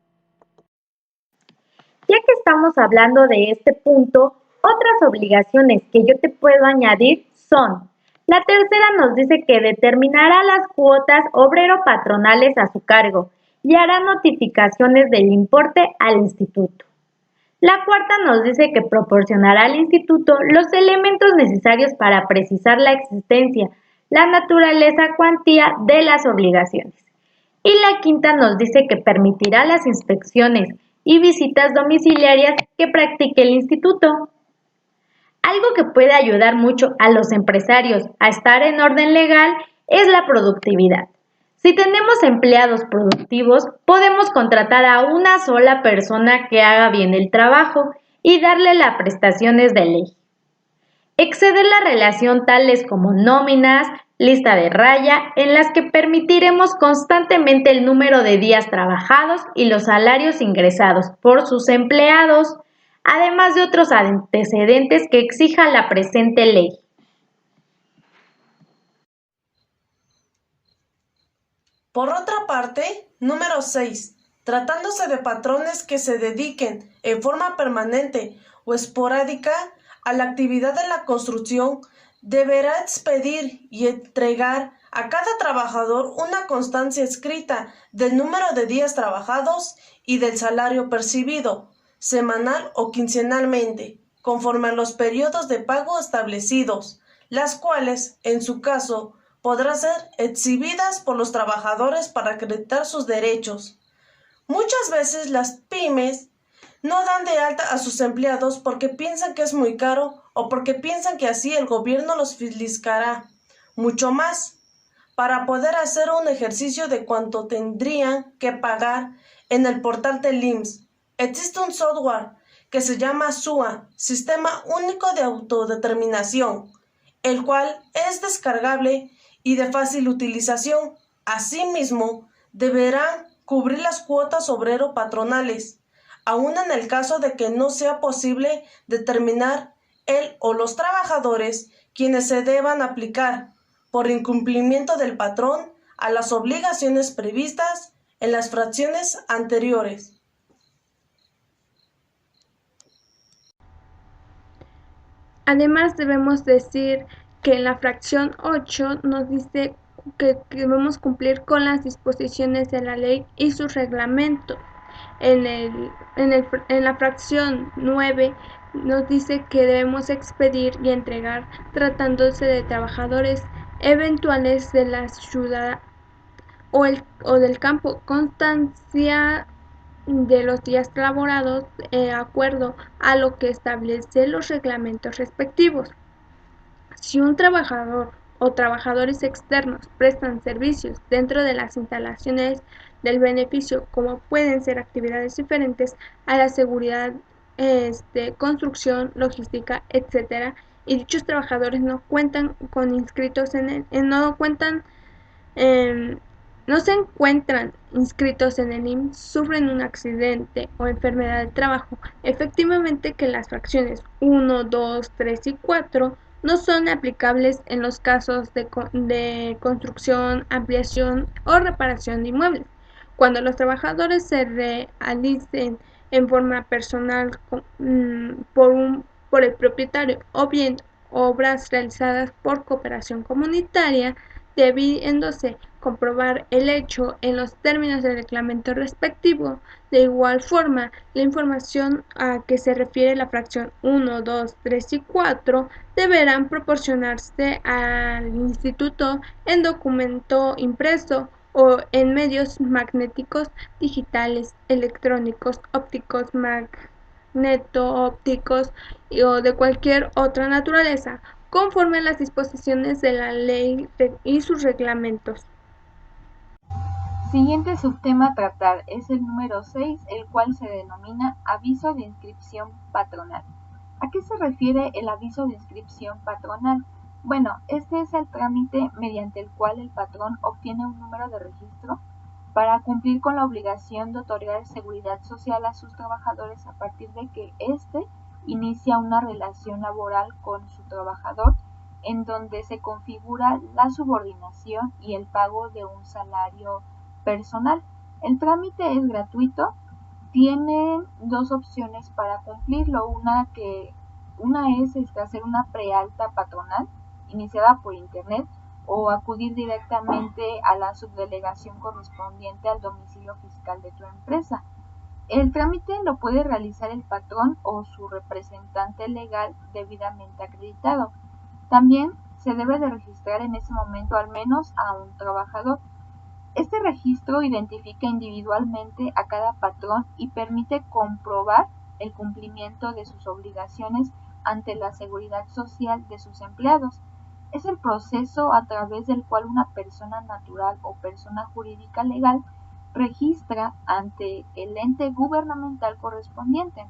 Ya que estamos hablando de este punto, otras obligaciones que yo te puedo añadir son: la tercera nos dice que determinará las cuotas obrero-patronales a su cargo y hará notificaciones del importe al instituto. La cuarta nos dice que proporcionará al instituto los elementos necesarios para precisar la existencia, la naturaleza, cuantía de las obligaciones. Y la quinta nos dice que permitirá las inspecciones y visitas domiciliarias que practique el instituto. Algo que puede ayudar mucho a los empresarios a estar en orden legal es la productividad. Si tenemos empleados productivos, podemos contratar a una sola persona que haga bien el trabajo y darle las prestaciones de ley. Exceder la relación tales como nóminas, lista de raya, en las que permitiremos constantemente el número de días trabajados y los salarios ingresados por sus empleados, además de otros antecedentes que exija la presente ley. Por otra parte, número 6. Tratándose de patrones que se dediquen en forma permanente o esporádica a la actividad de la construcción, deberá expedir y entregar a cada trabajador una constancia escrita del número de días trabajados y del salario percibido, semanal o quincenalmente, conforme a los periodos de pago establecidos, las cuales, en su caso, podrán ser exhibidas por los trabajadores para acreditar sus derechos. Muchas veces las pymes no dan de alta a sus empleados porque piensan que es muy caro o porque piensan que así el gobierno los fiscalizará mucho más para poder hacer un ejercicio de cuánto tendrían que pagar en el portal del IMSS. Existe un software que se llama SUA, Sistema Único de Autodeterminación, el cual es descargable y de fácil utilización. Asimismo, deberán cubrir las cuotas obrero-patronales, aun en el caso de que no sea posible determinar él o los trabajadores quienes se deban aplicar por incumplimiento del patrón a las obligaciones previstas en las fracciones anteriores. Además, debemos decir que en la fracción 8 nos dice que debemos cumplir con las disposiciones de la ley y sus reglamentos. En la fracción 9 nos dice que debemos expedir y entregar, tratándose de trabajadores eventuales de la ciudad o del campo, constancia de los días laborados de acuerdo a lo que establecen los reglamentos respectivos. Si un trabajador o trabajadores externos prestan servicios dentro de las instalaciones del beneficio, como pueden ser actividades diferentes a la seguridad, construcción, logística, etc., y dichos trabajadores no cuentan con inscritos no se encuentran inscritos en el IMSS, sufren un accidente o enfermedad de trabajo, efectivamente que las fracciones 1, 2, 3 y 4 no son aplicables en los casos de construcción, ampliación o reparación de inmuebles. Cuando los trabajadores se realicen en forma personal por el propietario o bien obras realizadas por cooperación comunitaria, debiéndose comprobar el hecho en los términos del reglamento respectivo. De igual forma, la información a que se refiere la fracción 1, 2, 3 y 4 deberán proporcionarse al instituto en documento impreso o en medios magnéticos, digitales, electrónicos, ópticos, magneto-ópticos o de cualquier otra naturaleza, conforme a las disposiciones de la ley y sus reglamentos. Siguiente subtema a tratar es el número 6, el cual se denomina aviso de inscripción patronal. ¿A qué se refiere el aviso de inscripción patronal? Bueno, este es el trámite mediante el cual el patrón obtiene un número de registro para cumplir con la obligación de otorgar seguridad social a sus trabajadores a partir de que éste inicia una relación laboral con su trabajador en donde se configura la subordinación y el pago de un salario personal. El trámite es gratuito, tienen dos opciones para cumplirlo, una es hacer una prealta patronal iniciada por internet o acudir directamente a la subdelegación correspondiente al domicilio fiscal de tu empresa. El trámite lo puede realizar el patrón o su representante legal debidamente acreditado. También se debe de registrar en ese momento al menos a un trabajador. Este registro identifica individualmente a cada patrón y permite comprobar el cumplimiento de sus obligaciones ante la seguridad social de sus empleados. Es el proceso a través del cual una persona natural o persona jurídica legal registra ante el ente gubernamental correspondiente.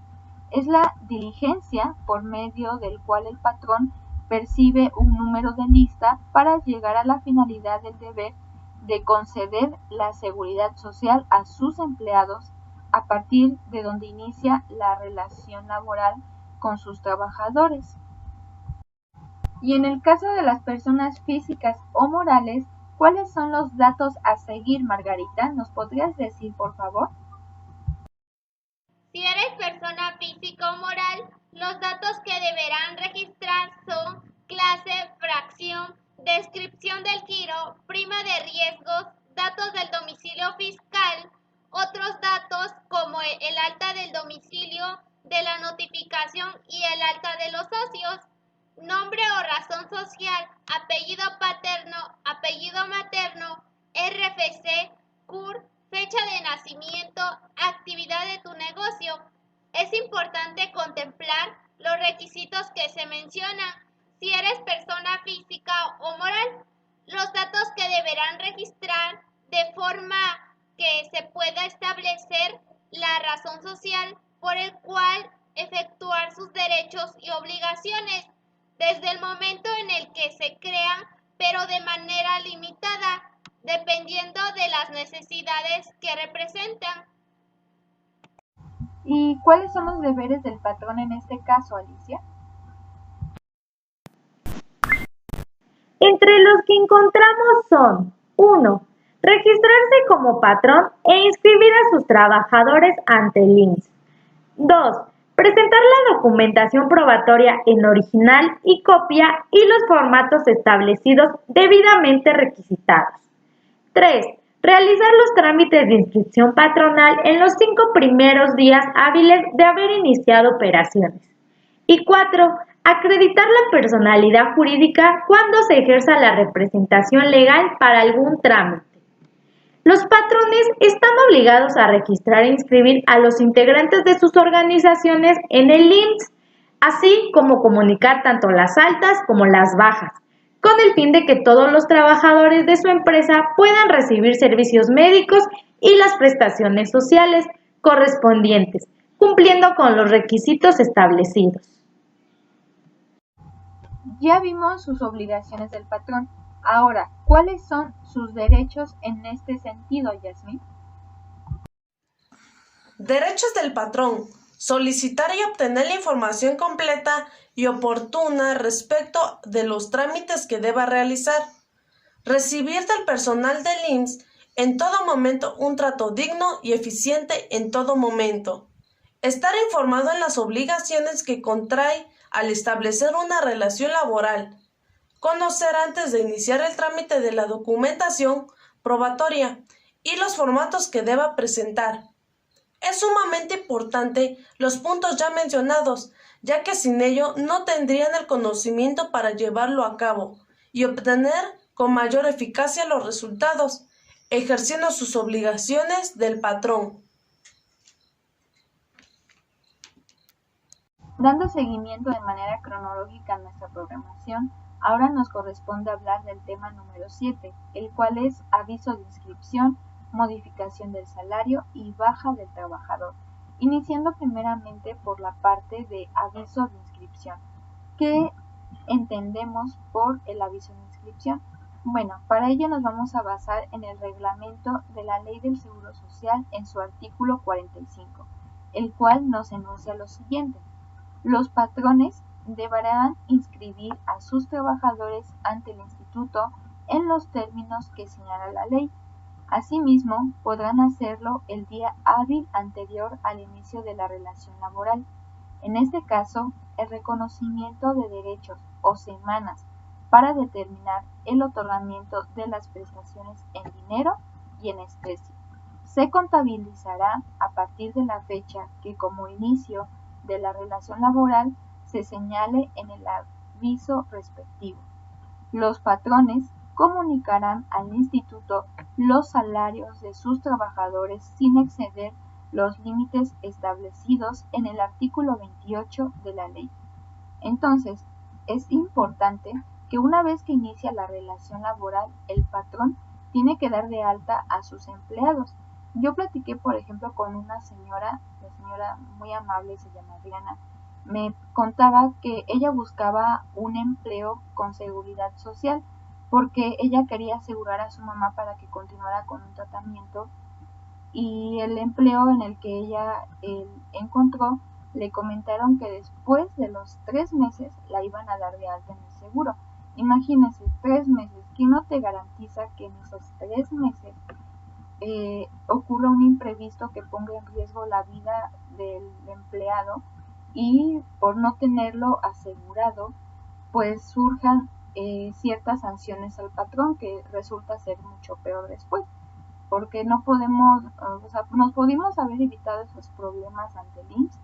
Es la diligencia por medio del cual el patrón percibe un número de lista para llegar a la finalidad del deber de conceder la seguridad social a sus empleados a partir de donde inicia la relación laboral con sus trabajadores. Y en el caso de las personas físicas o morales, ¿cuáles son los datos a seguir, Margarita? ¿Nos podrías decir, por favor? Si eres persona física o moral, los datos que deberán registrar son clase, fracción, descripción del giro, prima de riesgos, datos del domicilio fiscal, otros datos como el alta del domicilio, de la notificación y el alta de los socios, nombre o razón social, apellido paterno, apellido materno, RFC, CUR, fecha de nacimiento, actividad de tu negocio. Es importante contemplar los requisitos que se mencionan. Si eres persona física o moral, los datos que deberán registrar de forma que se pueda establecer la razón social por el cual efectuar sus derechos y obligaciones desde el momento en el que se crean, pero de manera limitada, dependiendo de las necesidades que representan. ¿Y cuáles son los deberes del patrón en este caso, Alicia? Entre los que encontramos son 1. Registrarse como patrón e inscribir a sus trabajadores ante el IMSS. 2. Presentar la documentación probatoria en original y copia y los formatos establecidos debidamente requisitados. 3. Realizar los trámites de inscripción patronal en los 5 primeros días hábiles de haber iniciado operaciones. Y 4. Acreditar la personalidad jurídica cuando se ejerza la representación legal para algún trámite. Los patrones están obligados a registrar e inscribir a los integrantes de sus organizaciones en el IMSS, así como comunicar tanto las altas como las bajas, con el fin de que todos los trabajadores de su empresa puedan recibir servicios médicos y las prestaciones sociales correspondientes, cumpliendo con los requisitos establecidos. Ya vimos sus obligaciones del patrón. Ahora, ¿cuáles son sus derechos en este sentido, Yasmín? Derechos del patrón. Solicitar y obtener la información completa y oportuna respecto de los trámites que deba realizar. Recibir del personal del IMSS en todo momento un trato digno y eficiente en todo momento. Estar informado en las obligaciones que contrae al establecer una relación laboral. Conocer antes de iniciar el trámite de la documentación probatoria y los formatos que deba presentar. Es sumamente importante los puntos ya mencionados, ya que sin ello no tendrían el conocimiento para llevarlo a cabo y obtener con mayor eficacia los resultados, ejerciendo sus obligaciones del patrón. Dando seguimiento de manera cronológica a nuestra programación, ahora nos corresponde hablar del tema número 7, el cual es aviso de inscripción, modificación del salario y baja del trabajador, iniciando primeramente por la parte de aviso de inscripción. ¿Qué entendemos por el aviso de inscripción? Bueno, para ello nos vamos a basar en el reglamento de la Ley del Seguro Social en su artículo 45, el cual nos enuncia lo siguiente. Los patrones deberán inscribir a sus trabajadores ante el instituto en los términos que señala la ley. Asimismo, podrán hacerlo el día hábil anterior al inicio de la relación laboral. En este caso, el reconocimiento de derechos o semanas para determinar el otorgamiento de las prestaciones en dinero y en especie se contabilizará a partir de la fecha que como inicio de la relación laboral se señale en el aviso respectivo. Los patrones comunicarán al instituto los salarios de sus trabajadores sin exceder los límites establecidos en el artículo 28 de la ley. Entonces, es importante que una vez que inicia la relación laboral, el patrón tiene que dar de alta a sus empleados. Yo platiqué, por ejemplo, con una señora, la señora muy amable, se llama Adriana, me contaba que ella buscaba un empleo con seguridad social porque ella quería asegurar a su mamá para que continuara con un tratamiento y el empleo en el que ella encontró le comentaron que después de los 3 meses la iban a dar de alta en el seguro. Imagínense, 3 meses, ¿quién no te garantiza que en esos 3 meses ocurra un imprevisto que ponga en riesgo la vida del empleado y por no tenerlo asegurado, pues surjan ciertas sanciones al patrón que resulta ser mucho peor después? Porque no podemos, o sea, nos pudimos haber evitado esos problemas ante el IMSS,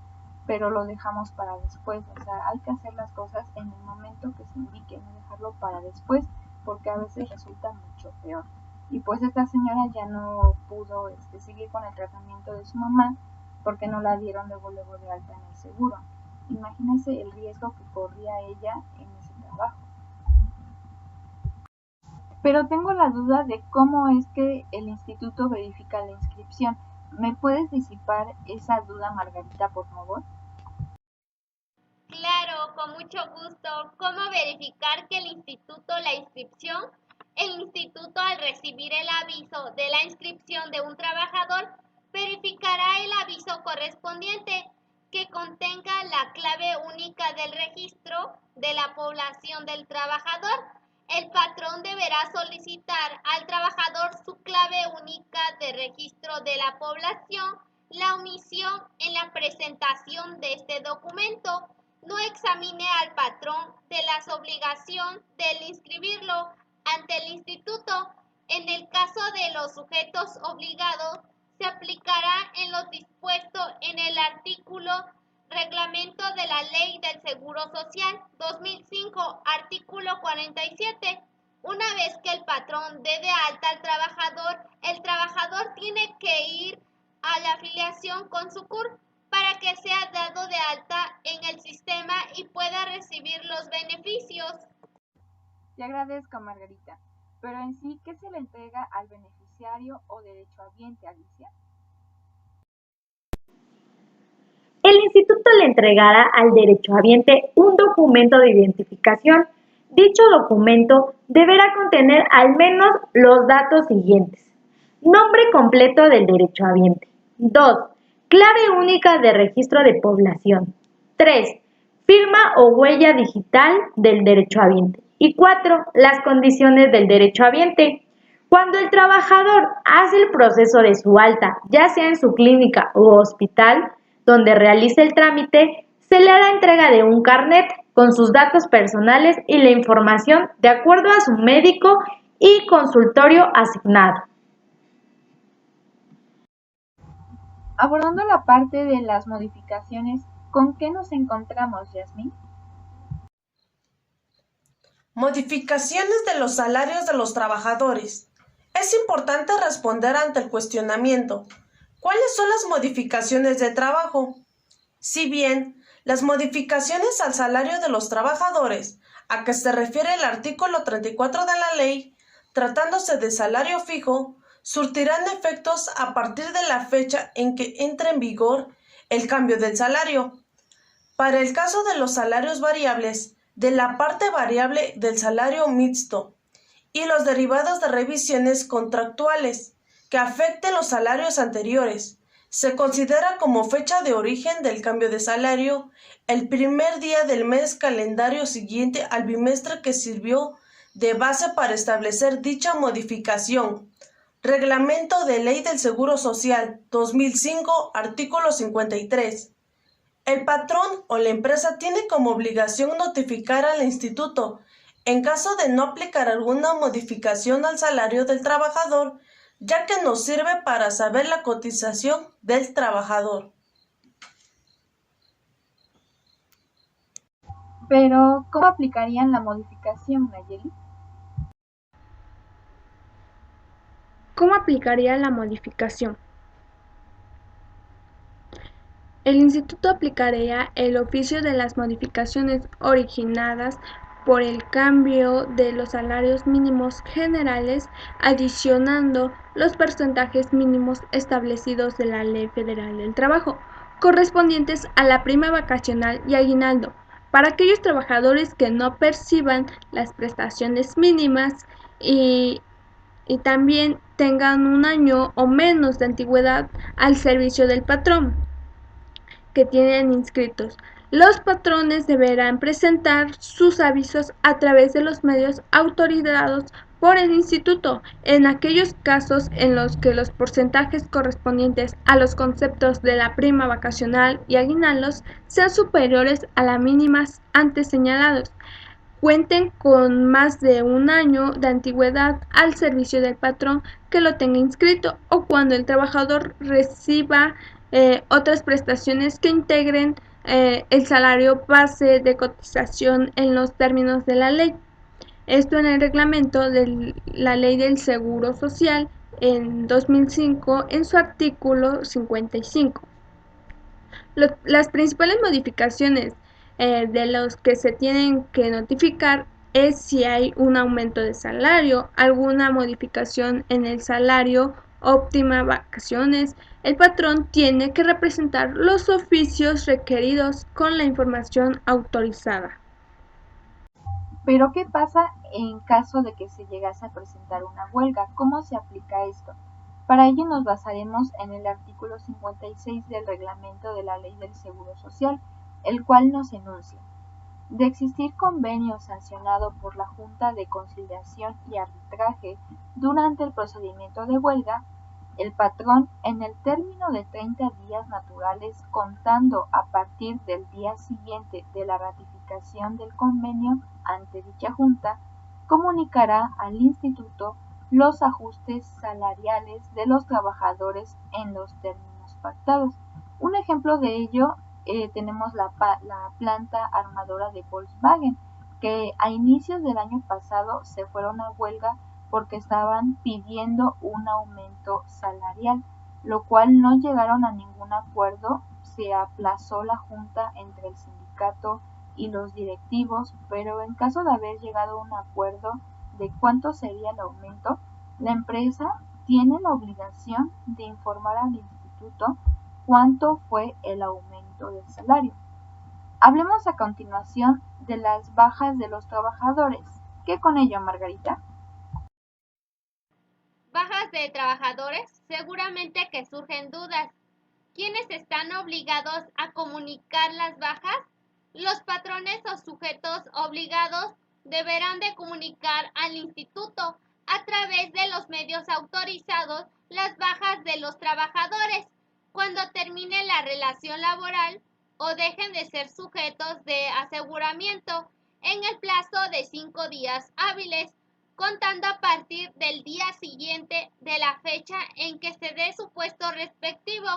pero lo dejamos para después. O sea, hay que hacer las cosas en el momento que se indique, no dejarlo para después, porque a veces resulta mucho peor. Y pues esta señora ya no pudo seguir con el tratamiento de su mamá porque no la dieron luego de alta en el seguro. Imagínense el riesgo que corría ella en ese trabajo. Pero tengo la duda de cómo es que el instituto verifica la inscripción. ¿Me puedes disipar esa duda, Margarita, por favor? Claro, con mucho gusto. ¿Cómo verificar que el instituto la inscripción? El instituto, al recibir el aviso de la inscripción de un trabajador, verificará el aviso correspondiente que contenga la clave única del registro de la población del trabajador. El patrón deberá solicitar al trabajador su clave única de registro de la población la omisión en la presentación de este documento, no examine al patrón de la obligación de inscribirlo ante el instituto. En el caso de los sujetos obligados, se aplicará en lo dispuesto en el artículo Reglamento de la Ley del Seguro Social 2005, artículo 47. Una vez que el patrón dé de alta al trabajador, el trabajador tiene que ir a la afiliación con su CURP para que sea dado de alta en el sistema y pueda recibir los beneficios. Te agradezco, Margarita. Pero en sí, ¿qué se le entrega al beneficiario o derechohabiente, Alicia? El instituto le entregará al derechohabiente un documento de identificación. Dicho documento deberá contener al menos los datos siguientes: nombre completo del derechohabiente. 2. Clave única de registro de población. 3. Firma o huella digital del derechohabiente. Y 4. Las condiciones del derechohabiente. Cuando el trabajador hace el proceso de su alta, ya sea en su clínica u hospital, donde realice el trámite, se le hará entrega de un carnet con sus datos personales y la información de acuerdo a su médico y consultorio asignado. Abordando la parte de las modificaciones, ¿con qué nos encontramos, Yasmín? Modificaciones de los salarios de los trabajadores. Es importante responder ante el cuestionamiento: ¿cuáles son las modificaciones de trabajo? Si bien las modificaciones al salario de los trabajadores, a que se refiere el artículo 34 de la ley, tratándose de salario fijo, surtirán efectos a partir de la fecha en que entre en vigor el cambio del salario. Para el caso de los salarios variables, de la parte variable del salario mixto y los derivados de revisiones contractuales que afecten los salarios anteriores, se considera como fecha de origen del cambio de salario el primer día del mes calendario siguiente al bimestre que sirvió de base para establecer dicha modificación. Reglamento de Ley del Seguro Social 2005, artículo 53. El patrón o la empresa tiene como obligación notificar al instituto en caso de no aplicar alguna modificación al salario del trabajador, ya que nos sirve para saber la cotización del trabajador. Pero, ¿cómo aplicarían la modificación, Nayeli? ¿Cómo aplicaría la modificación? El instituto aplicaría el oficio de las modificaciones originadas por el cambio de los salarios mínimos generales, adicionando los porcentajes mínimos establecidos de la Ley Federal del Trabajo, correspondientes a la prima vacacional y aguinaldo, para aquellos trabajadores que no perciban las prestaciones mínimas y también tengan un año o menos de antigüedad al servicio del patrón que tienen inscritos. Los patrones deberán presentar sus avisos a través de los medios autorizados por el instituto en aquellos casos en los que los porcentajes correspondientes a los conceptos de la prima vacacional y aguinaldos sean superiores a las mínimas antes señalados, cuenten con más de un año de antigüedad al servicio del patrón que lo tenga inscrito, o cuando el trabajador reciba otras prestaciones que integren el salario base de cotización en los términos de la ley. Esto en el reglamento de la Ley del Seguro Social en 2005 en su artículo 55. Las principales modificaciones de los que se tienen que notificar es si hay un aumento de salario, alguna modificación en el salario, óptima vacaciones. El patrón tiene que representar los oficios requeridos con la información autorizada. Pero, ¿qué pasa en caso de que se llegase a presentar una huelga? ¿Cómo se aplica esto? Para ello nos basaremos en el artículo 56 del Reglamento de la Ley del Seguro Social, el cual nos enuncia: de existir convenio sancionado por la Junta de Conciliación y Arbitraje durante el procedimiento de huelga, El patrón, en el término de 30 días naturales contando a partir del día siguiente de la ratificación del convenio ante dicha Junta, comunicará al Instituto los ajustes salariales de los trabajadores en los términos pactados. Un ejemplo de ello tenemos la planta armadora de Volkswagen, que a inicios del año pasado se fueron a huelga porque estaban pidiendo un aumento salarial, lo cual no llegaron a ningún acuerdo. Se aplazó la junta entre el sindicato y los directivos, pero en caso de haber llegado a un acuerdo de cuánto sería el aumento, la empresa tiene la obligación de informar al instituto cuánto fue el aumento del salario. Hablemos a continuación de las bajas de los trabajadores. ¿Qué con ello, Margarita? Bajas de trabajadores, seguramente que surgen dudas. ¿Quiénes están obligados a comunicar las bajas? Los patrones o sujetos obligados deberán de comunicar al instituto a través de los medios autorizados las bajas de los trabajadores cuando termine la relación laboral o dejen de ser sujetos de aseguramiento en el plazo de 5 días hábiles, contando a partir del día siguiente de la fecha en que se dé su puesto respectivo.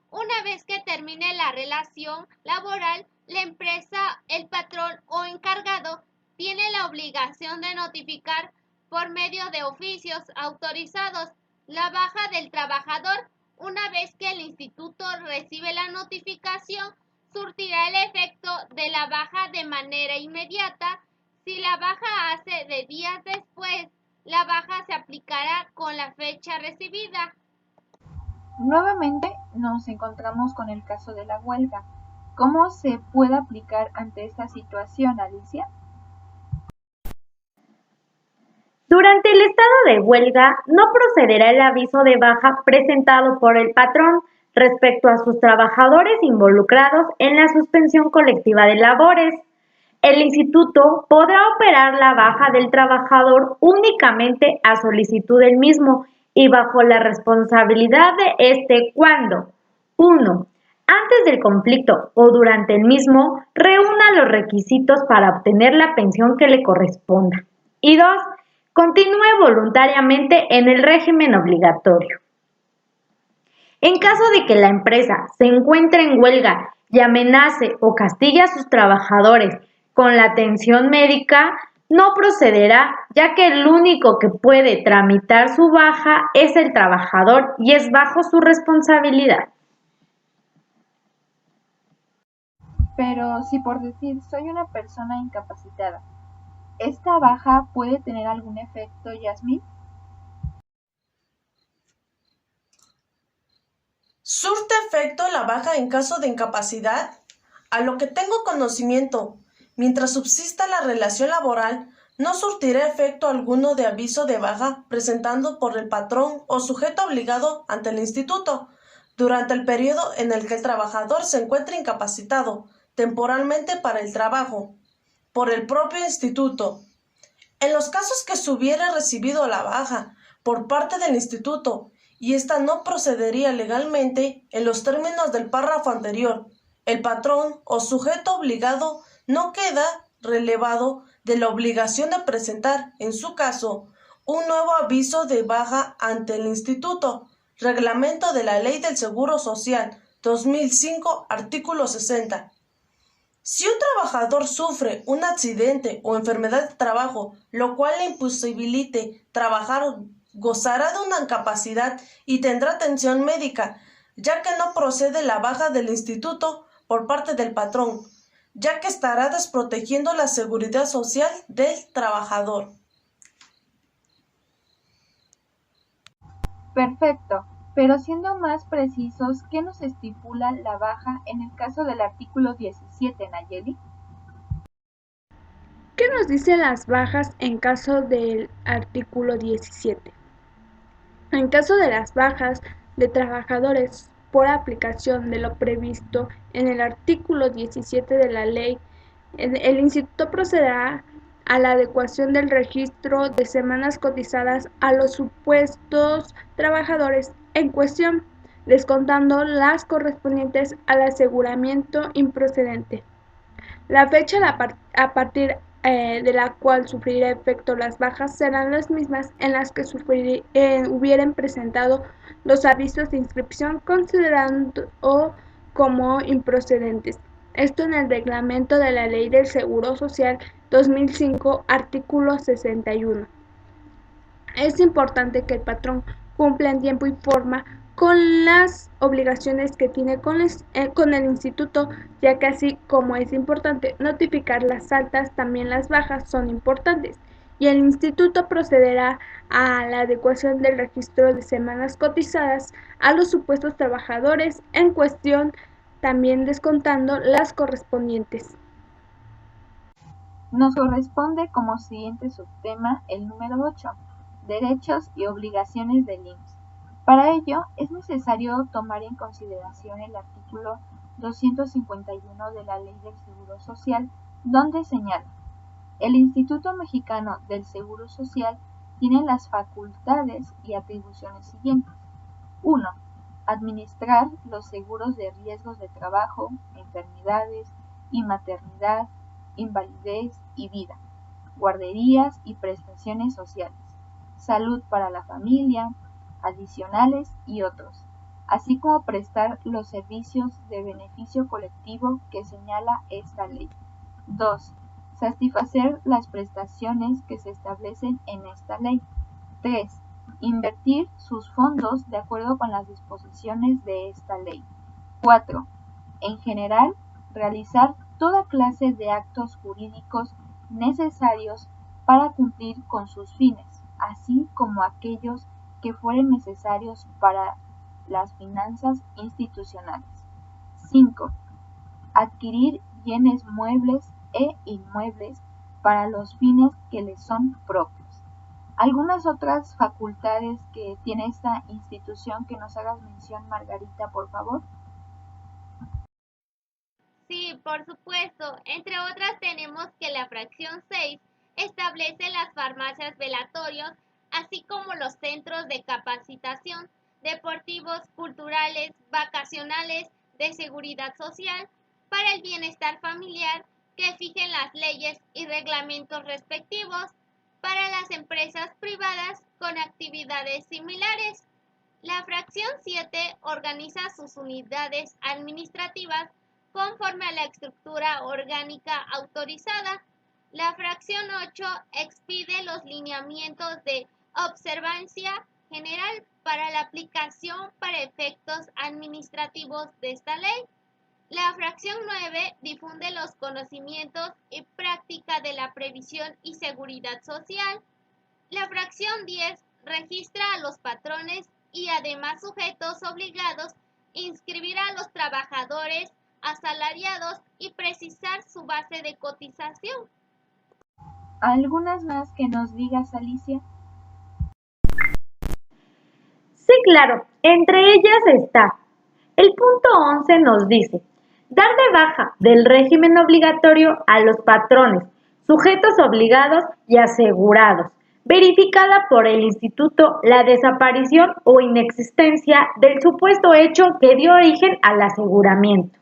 Una vez que termine la relación laboral, la empresa, el patrón o encargado tiene la obligación de notificar por medio de oficios autorizados la baja del trabajador. Una vez que el instituto recibe la notificación, surtirá el efecto de la baja de manera inmediata. Si la baja hace de días después, la baja se aplicará con la fecha recibida. Nuevamente nos encontramos con el caso de la huelga. ¿Cómo se puede aplicar ante esta situación, Alicia? Durante el estado de huelga, no procederá el aviso de baja presentado por el patrón respecto a sus trabajadores involucrados en la suspensión colectiva de labores. El instituto podrá operar la baja del trabajador únicamente a solicitud del mismo y bajo la responsabilidad de éste cuando 1. Antes del conflicto o durante el mismo, reúna los requisitos para obtener la pensión que le corresponda. Y 2. Continúe voluntariamente en el régimen obligatorio. En caso de que la empresa se encuentre en huelga y amenace o castigue a sus trabajadores con la atención médica, no procederá, ya que el único que puede tramitar su baja es el trabajador y es bajo su responsabilidad. Pero si por decir soy una persona incapacitada, ¿esta baja puede tener algún efecto, Yasmín? ¿Surte efecto la baja en caso de incapacidad? A lo que tengo conocimiento, mientras subsista la relación laboral, no surtirá efecto alguno de aviso de baja presentado por el patrón o sujeto obligado ante el instituto durante el periodo en el que el trabajador se encuentre incapacitado temporalmente para el trabajo por el propio instituto. En los casos que se hubiera recibido la baja por parte del instituto y ésta no procedería legalmente en los términos del párrafo anterior, el patrón o sujeto obligado no queda relevado de la obligación de presentar, en su caso, un nuevo aviso de baja ante el instituto, reglamento de la Ley del Seguro Social 2005, artículo 60. Si un trabajador sufre un accidente o enfermedad de trabajo, lo cual le imposibilite trabajar, gozará de una incapacidad y tendrá atención médica, ya que no procede la baja del instituto por parte del patrón, ya que estará desprotegiendo la seguridad social del trabajador. Perfecto, pero siendo más precisos, ¿qué nos estipula la baja en el caso del artículo 17, Nayeli? ¿Qué nos dicen las bajas en caso del artículo 17? En caso de las bajas de trabajadores por aplicación de lo previsto en el artículo 17 de la ley, el instituto procederá a la adecuación del registro de semanas cotizadas a los supuestos trabajadores en cuestión, descontando las correspondientes al aseguramiento improcedente. La fecha a partir de la cual sufrirá efecto las bajas serán las mismas en las que hubieran presentado los avisos de inscripción considerando como improcedentes. Esto en el reglamento de la Ley del Seguro Social 2005, artículo 61. Es importante que el patrón cumpla en tiempo y forma con las obligaciones que tiene con el instituto, ya que así como es importante notificar las altas, también las bajas son importantes, y el instituto procederá a la adecuación del registro de semanas cotizadas a los supuestos trabajadores en cuestión, también descontando las correspondientes. Nos corresponde como siguiente subtema el número 8, derechos y obligaciones del IMSS. Para ello, es necesario tomar en consideración el artículo 251 de la Ley del Seguro Social, donde señala: el Instituto Mexicano del Seguro Social tiene las facultades y atribuciones siguientes. 1. Administrar los seguros de riesgos de trabajo, enfermedades y maternidad, invalidez y vida, guarderías y prestaciones sociales, salud para la familia, adicionales y otros, así como prestar los servicios de beneficio colectivo que señala esta ley. 2. Satisfacer las prestaciones que se establecen en esta ley. 3. Invertir sus fondos de acuerdo con las disposiciones de esta ley. 4. En general, realizar toda clase de actos jurídicos necesarios para cumplir con sus fines, así como aquellos que fueren necesarios para las finanzas institucionales. 5. Adquirir bienes muebles e inmuebles para los fines que les son propios. Algunas otras facultades que tiene esta institución que nos hagas mención, Margarita, por favor. Sí, por supuesto. Entre otras tenemos que la fracción 6 establece las farmacias velatorios, así como los centros de capacitación, deportivos, culturales, vacacionales, de seguridad social, para el bienestar familiar, que fijen las leyes y reglamentos respectivos para las empresas privadas con actividades similares. La fracción 7 organiza sus unidades administrativas conforme a la estructura orgánica autorizada. La fracción 8 expide los lineamientos de observancia general para la aplicación para efectos administrativos de esta ley. La fracción 9 difunde los conocimientos y práctica de la previsión y seguridad social. La fracción 10 registra a los patrones y además sujetos obligados, inscribir a los trabajadores asalariados y precisar su base de cotización. ¿Algunas más que nos digas, Alicia? Sí, claro, entre ellas está. El punto 11 nos dice: dar de baja del régimen obligatorio a los patrones, sujetos obligados y asegurados, verificada por el instituto la desaparición o inexistencia del supuesto hecho que dio origen al aseguramiento.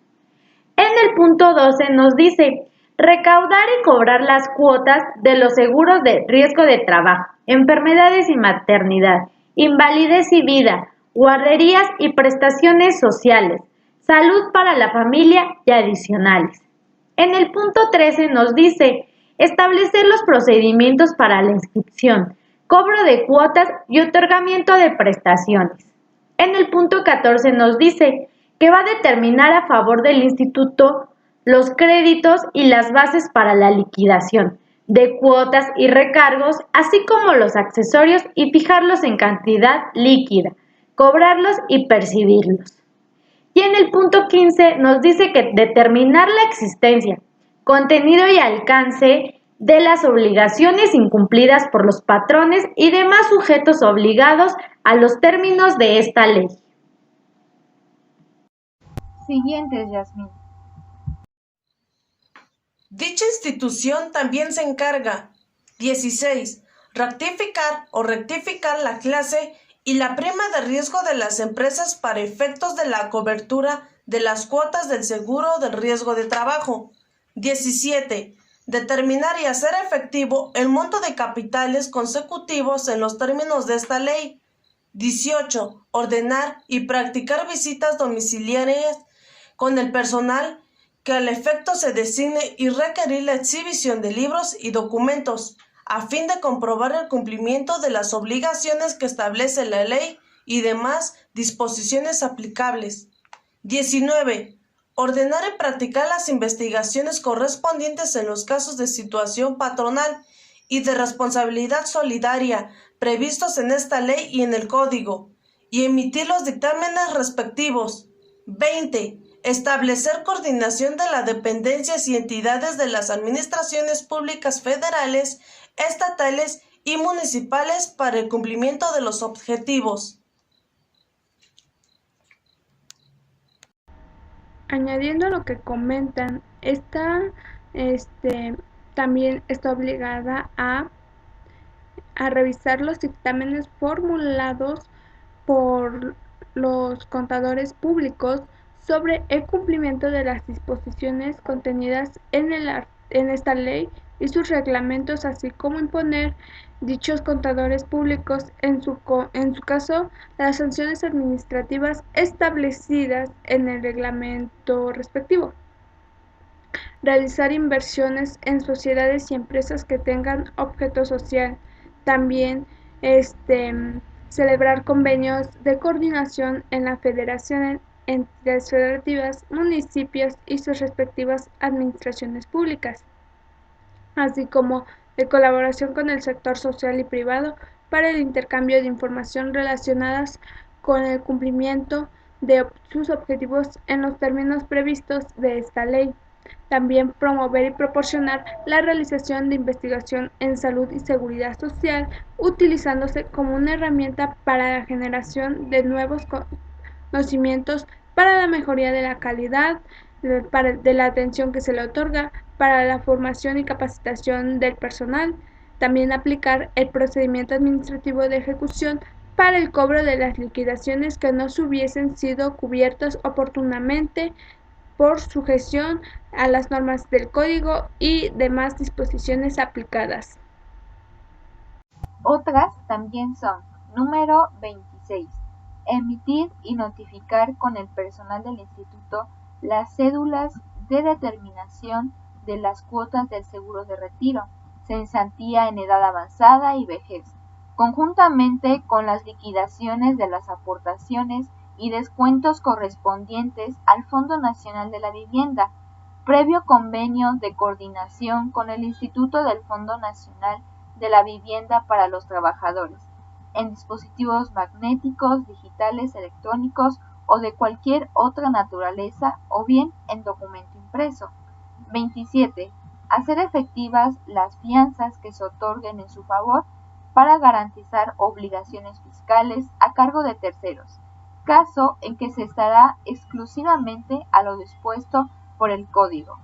En el punto 12 nos dice: recaudar y cobrar las cuotas de los seguros de riesgo de trabajo, enfermedades y maternidad, invalidez y vida, guarderías y prestaciones sociales, salud para la familia y adicionales. En el punto 13 nos dice: establecer los procedimientos para la inscripción, cobro de cuotas y otorgamiento de prestaciones. En el punto 14 nos dice que va a determinar a favor del instituto los créditos y las bases para la liquidación de cuotas y recargos, así como los accesorios, y fijarlos en cantidad líquida, cobrarlos y percibirlos. Y en el punto 15 nos dice que determinar la existencia, contenido y alcance de las obligaciones incumplidas por los patrones y demás sujetos obligados a los términos de esta ley. Siguientes, Yasmín. Dicha institución también se encarga: 16. Ratificar o rectificar la clase y la prima de riesgo de las empresas para efectos de la cobertura de las cuotas del seguro del riesgo de trabajo. 17. Determinar y hacer efectivo el monto de capitales consecutivos en los términos de esta ley. 18. Ordenar y practicar visitas domiciliarias con el personal que al efecto se designe y requerir la exhibición de libros y documentos a fin de comprobar el cumplimiento de las obligaciones que establece la ley y demás disposiciones aplicables. 19. Ordenar y practicar las investigaciones correspondientes en los casos de situación patronal y de responsabilidad solidaria previstos en esta ley y en el Código, y emitir los dictámenes respectivos. 20. Establecer coordinación de las dependencias y entidades de las administraciones públicas federales, estatales y municipales para el cumplimiento de los objetivos. Añadiendo a lo que comentan, también está obligada a revisar los dictámenes formulados por los contadores públicos sobre el cumplimiento de las disposiciones contenidas en esta ley y sus reglamentos, así como imponer dichos contadores públicos, en su caso, las sanciones administrativas establecidas en el reglamento respectivo. Realizar inversiones en sociedades y empresas que tengan objeto social. También celebrar convenios de coordinación en la federación, entidades federativas, municipios y sus respectivas administraciones públicas, así como de colaboración con el sector social y privado para el intercambio de información relacionadas con el cumplimiento de sus objetivos en los términos previstos de esta ley. También promover y proporcionar la realización de investigación en salud y seguridad social, utilizándose como una herramienta para la generación de nuevos conocimientos para la mejoría de la calidad de la atención que se le otorga, para la formación y capacitación del personal. También aplicar el procedimiento administrativo de ejecución para el cobro de las liquidaciones que no hubiesen sido cubiertas oportunamente por sujeción a las normas del Código y demás disposiciones aplicadas. Otras también son: número 26. Emitir y notificar con el personal del instituto las cédulas de determinación de las cuotas del seguro de retiro, cesantía en edad avanzada y vejez, conjuntamente con las liquidaciones de las aportaciones y descuentos correspondientes al Fondo Nacional de la Vivienda, previo convenio de coordinación con el Instituto del Fondo Nacional de la Vivienda para los trabajadores, en dispositivos magnéticos, digitales, electrónicos o de cualquier otra naturaleza, o bien en documento impreso. 27. Hacer efectivas las fianzas que se otorguen en su favor para garantizar obligaciones fiscales a cargo de terceros, caso en que se estará exclusivamente a lo dispuesto por el Código.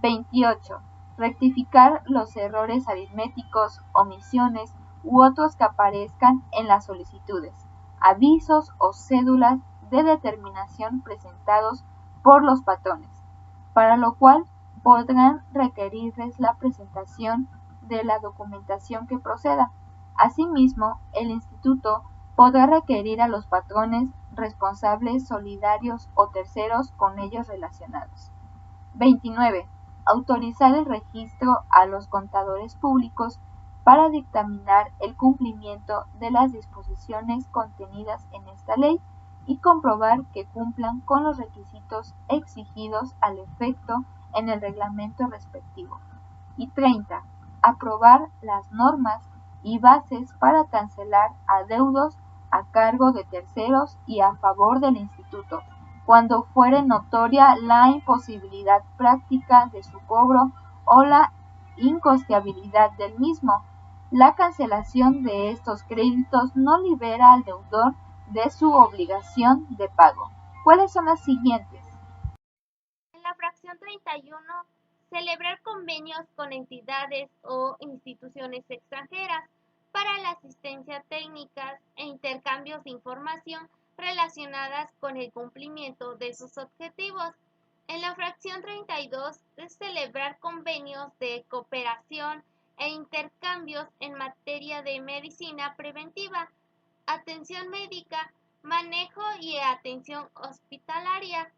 28. Rectificar los errores aritméticos, omisiones u otros que aparezcan en las solicitudes, avisos o cédulas de determinación presentados por los patrones, para lo cual podrán requerirles la presentación de la documentación que proceda. Asimismo, el instituto podrá requerir a los patrones, responsables solidarios o terceros con ellos relacionados. 29. Autorizar el registro a los contadores públicos para dictaminar el cumplimiento de las disposiciones contenidas en esta ley y comprobar que cumplan con los requisitos exigidos al efecto en el reglamento respectivo. Y 30. Aprobar las normas y bases para cancelar adeudos a cargo de terceros y a favor del instituto, cuando fuere notoria la imposibilidad práctica de su cobro o la incosteabilidad del mismo. La cancelación de estos créditos no libera al deudor de su obligación de pago. ¿Cuáles son las siguientes? En la fracción 31, celebrar convenios con entidades o instituciones extranjeras para la asistencia técnica e intercambios de información relacionadas con el cumplimiento de sus objetivos. En la fracción 32 es celebrar convenios de cooperación e intercambios en materia de medicina preventiva, atención médica, manejo y atención hospitalaria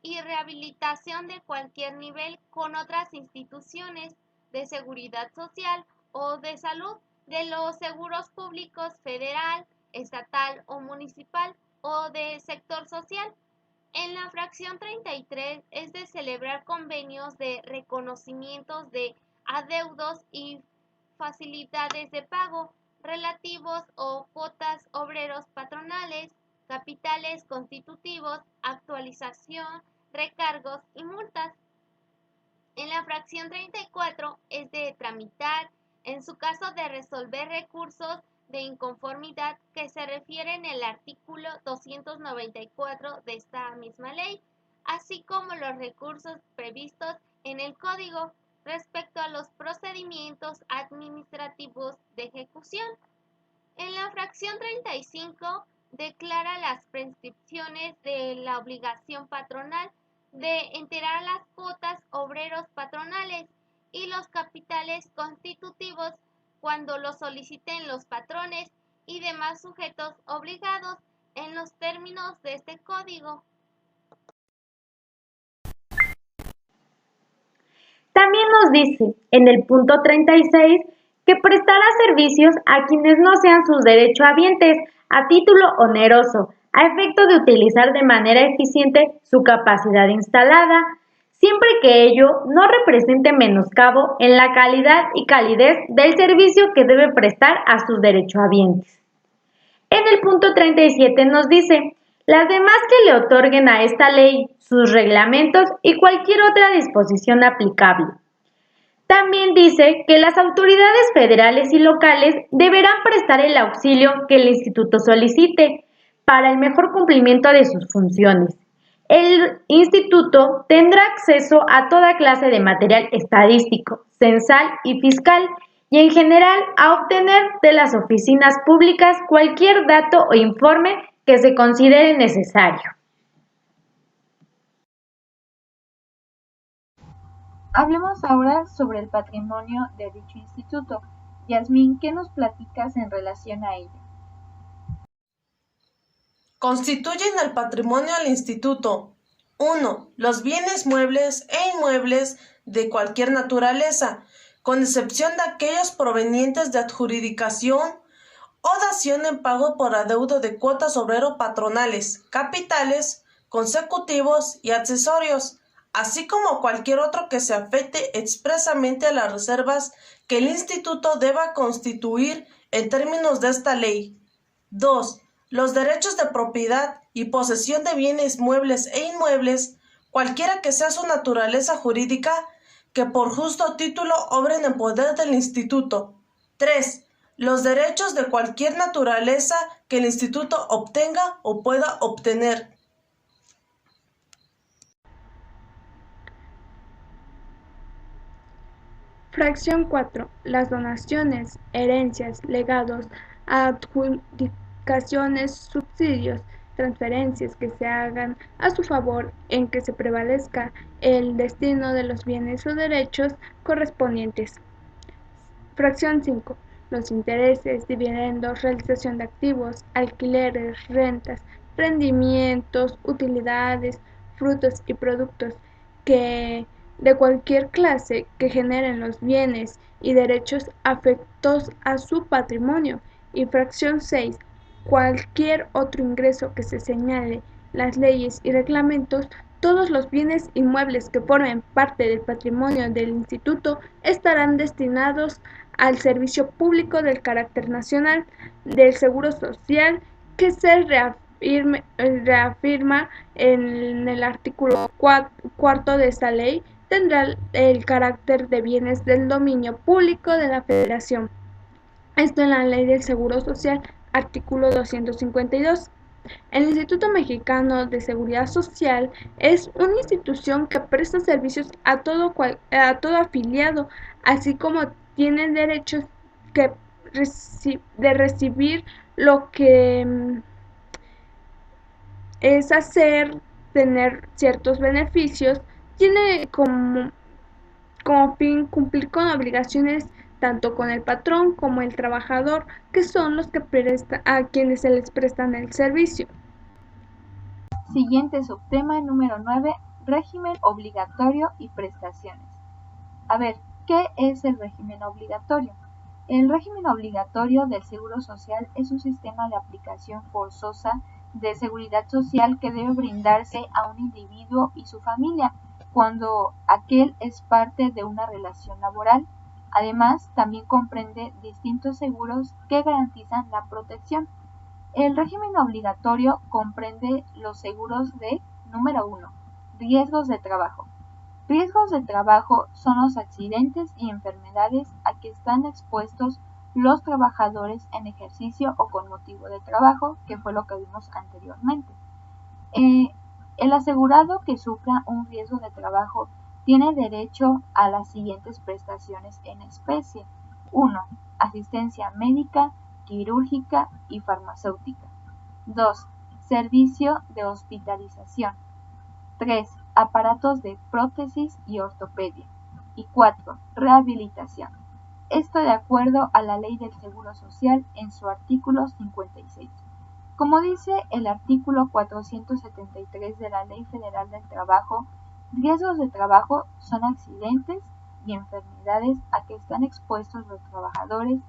y rehabilitación de cualquier nivel con otras instituciones de seguridad social o de salud de los seguros públicos federal, estatal o municipal o de sector social. En la fracción 33 es de celebrar convenios de reconocimientos de adeudos y facilidades de pago relativos o cuotas obreros patronales, capitales constitutivos, actualización, recargos y multas. En la fracción 34 es de tramitar, en su caso de resolver recursos de inconformidad que se refieren el artículo 294 de esta misma ley, así como los recursos previstos en el Código respecto a los procedimientos administrativos de ejecución. En la fracción 35 declara las prescripciones de la obligación patronal de enterar las cuotas obreros patronales y los capitales constitutivos cuando lo soliciten los patrones y demás sujetos obligados en los términos de este código. También nos dice en el punto 36 que prestará servicios a quienes no sean sus derechohabientes a título oneroso, a efecto de utilizar de manera eficiente su capacidad instalada, siempre que ello no represente menoscabo en la calidad y calidez del servicio que debe prestar a sus derechohabientes. En el punto 37 nos dice, las demás que le otorguen a esta ley, sus reglamentos y cualquier otra disposición aplicable. También dice que las autoridades federales y locales deberán prestar el auxilio que el instituto solicite para el mejor cumplimiento de sus funciones. El instituto tendrá acceso a toda clase de material estadístico, censal y fiscal y en general a obtener de las oficinas públicas cualquier dato o informe que se considere necesario. Hablemos ahora sobre el patrimonio de dicho instituto. Yasmín, ¿qué nos platicas en relación a ello? Constituyen el patrimonio del instituto: 1. Los bienes muebles e inmuebles de cualquier naturaleza, con excepción de aquellos provenientes de adjudicación o dación en pago por adeudo de cuotas obrero-patronales, capitales, consecutivos y accesorios, así como cualquier otro que se afecte expresamente a las reservas que el instituto deba constituir en términos de esta ley. 2. Los derechos de propiedad y posesión de bienes muebles e inmuebles, cualquiera que sea su naturaleza jurídica, que por justo título obren en poder del instituto. 3. Los derechos de cualquier naturaleza que el instituto obtenga o pueda obtener. Fracción 4. Las donaciones, herencias, legados, adjudicaciones, subsidios, transferencias que se hagan a su favor en que se prevalezca el destino de los bienes o derechos correspondientes. Fracción 5. Los intereses, dividendos, realización de activos, alquileres, rentas, rendimientos, utilidades, frutos y productos que de cualquier clase que generen los bienes y derechos afectos a su patrimonio. Y fracción 6. Cualquier otro ingreso que se señale las leyes y reglamentos, todos los bienes inmuebles que formen parte del patrimonio del instituto estarán destinados al servicio público del carácter nacional del Seguro Social que se reafirma en el artículo 4 de esta ley. Tendrá el carácter de bienes del dominio público de la Federación. Esto en la Ley del Seguro Social, artículo 252. El Instituto Mexicano de Seguridad Social es una institución que presta servicios a todo afiliado, así como tiene derechos que de recibir lo que es tener ciertos beneficios, tiene como fin cumplir con obligaciones tanto con el patrón como el trabajador, que son los que a quienes se les prestan el servicio. Siguiente subtema número 9, régimen obligatorio y prestaciones. A ver, ¿qué es el régimen obligatorio? El régimen obligatorio del Seguro Social es un sistema de aplicación forzosa de seguridad social que debe brindarse a un individuo y su familia cuando aquel es parte de una relación laboral. Además, también comprende distintos seguros que garantizan la protección. El régimen obligatorio comprende los seguros de, número 1, riesgos de trabajo. Riesgos de trabajo son los accidentes y enfermedades a que están expuestos los trabajadores en ejercicio o con motivo de trabajo, que fue lo que vimos anteriormente. El asegurado que sufra un riesgo de trabajo tiene derecho a las siguientes prestaciones en especie. 1. Asistencia médica, quirúrgica y farmacéutica. 2. Servicio de hospitalización. 3. Aparatos de prótesis y ortopedia. Y 4. Rehabilitación. Esto de acuerdo a la Ley del Seguro Social en su artículo 56. Como dice el artículo 473 de la Ley Federal del Trabajo, riesgos de trabajo son accidentes y enfermedades a que están expuestos los trabajadores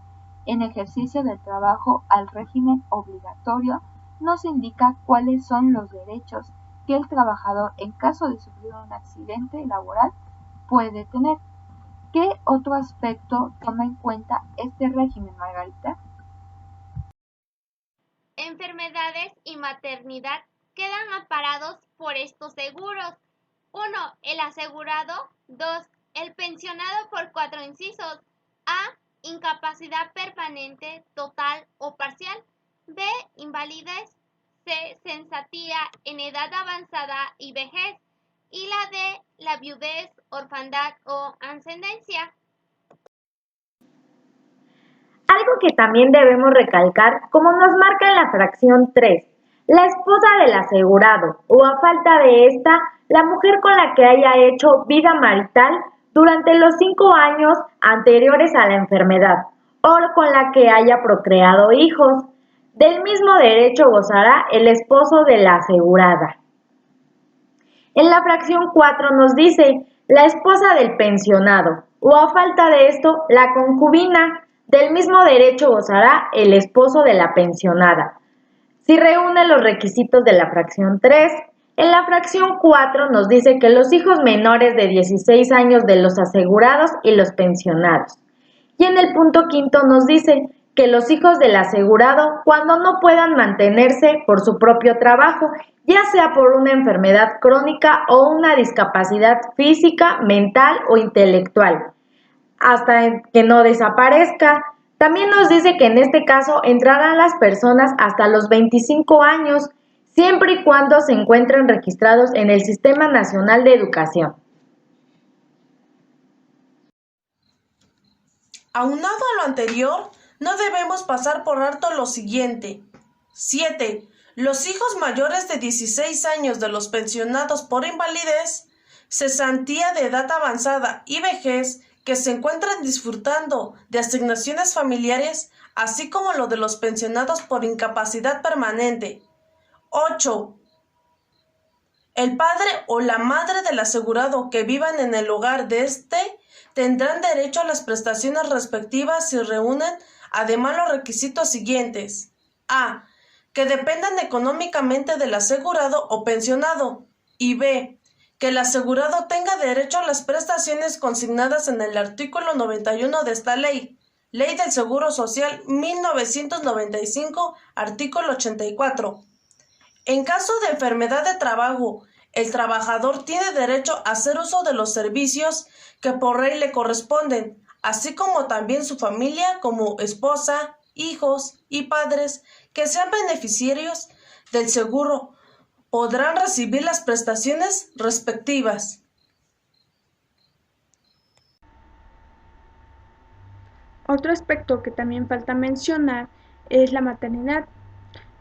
en ejercicio del trabajo al régimen obligatorio. No se indica cuáles son los derechos que el trabajador en caso de sufrir un accidente laboral puede tener. ¿Qué otro aspecto toma en cuenta este régimen, Margarita? Enfermedades y maternidad quedan amparados por estos seguros. 1. El asegurado. 2. El pensionado por 4 incisos. A. Incapacidad permanente, total o parcial. B. Invalidez. C. Cesantía en edad avanzada y vejez. Y la D. La viudez, orfandad o ascendencia. Algo que también debemos recalcar, como nos marca en la fracción 3, la esposa del asegurado o a falta de esta, la mujer con la que haya hecho vida marital durante los 5 años anteriores a la enfermedad o con la que haya procreado hijos. Del mismo derecho gozará el esposo de la asegurada. En la fracción 4 nos dice la esposa del pensionado o a falta de esto, la concubina. Del mismo derecho gozará el esposo de la pensionada, si reúne los requisitos de la fracción 3. En la fracción 4 nos dice que los hijos menores de 16 años de los asegurados y los pensionados. Y en el punto 5 nos dice que los hijos del asegurado, cuando no puedan mantenerse por su propio trabajo, ya sea por una enfermedad crónica o una discapacidad física, mental o intelectual, hasta que no desaparezca. También nos dice que en este caso entrarán las personas hasta los 25 años, siempre y cuando se encuentren registrados en el Sistema Nacional de Educación. Aunado a lo anterior, no debemos pasar por alto lo siguiente. 7. Los hijos mayores de 16 años de los pensionados por invalidez, cesantía de edad avanzada y vejez que se encuentran disfrutando de asignaciones familiares, así como lo de los pensionados por incapacidad permanente. 8. El padre o la madre del asegurado que vivan en el hogar de éste tendrán derecho a las prestaciones respectivas si reúnen además los requisitos siguientes. A. Que dependan económicamente del asegurado o pensionado. Y B. Que el asegurado tenga derecho a las prestaciones consignadas en el artículo 91 de esta ley, Ley del Seguro Social 1995, artículo 84. En caso de enfermedad de trabajo, el trabajador tiene derecho a hacer uso de los servicios que por ley le corresponden, así como también su familia como esposa, hijos y padres que sean beneficiarios del seguro podrán recibir las prestaciones respectivas. Otro aspecto que también falta mencionar es la maternidad.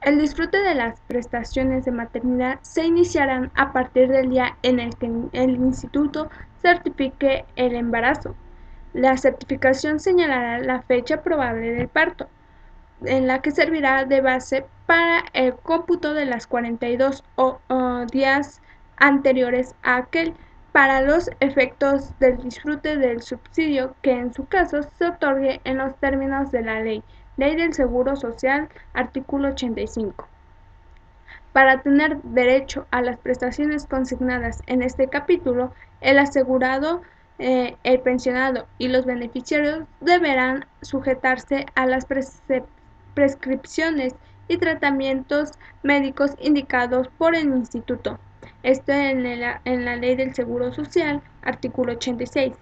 El disfrute de las prestaciones de maternidad se iniciarán a partir del día en el que el instituto certifique el embarazo. La certificación señalará la fecha probable del parto, en la que servirá de base para el cómputo de las 42 días anteriores a aquel, para los efectos del disfrute del subsidio que en su caso se otorgue en los términos de la Ley del Seguro Social, artículo 85. Para tener derecho a las prestaciones consignadas en este capítulo, el asegurado, el pensionado y los beneficiarios deberán sujetarse a las prescripciones y tratamientos médicos indicados por el Instituto. Esto en la Ley del Seguro Social, artículo 86.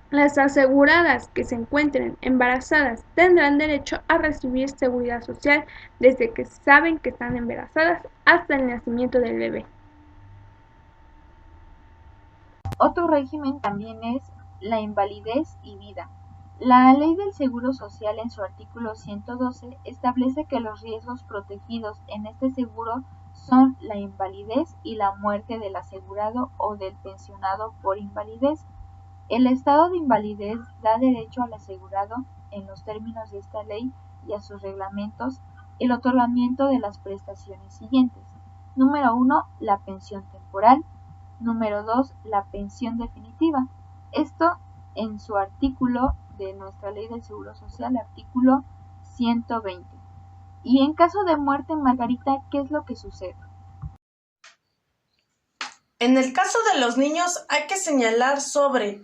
Las aseguradas que se encuentren embarazadas tendrán derecho a recibir seguridad social desde que saben que están embarazadas hasta el nacimiento del bebé. Otro régimen también es la invalidez y vida. La Ley del Seguro Social en su artículo 112 establece que los riesgos protegidos en este seguro son la invalidez y la muerte del asegurado o del pensionado por invalidez. El estado de invalidez da derecho al asegurado, en los términos de esta ley y a sus reglamentos, el otorgamiento de las prestaciones siguientes. Número 1, la pensión temporal. Número 2, la pensión definitiva. Esto en su artículo de nuestra Ley del Seguro Social, artículo 120. Y en caso de muerte, Margarita, ¿qué es lo que sucede? En el caso de los niños hay que señalar sobre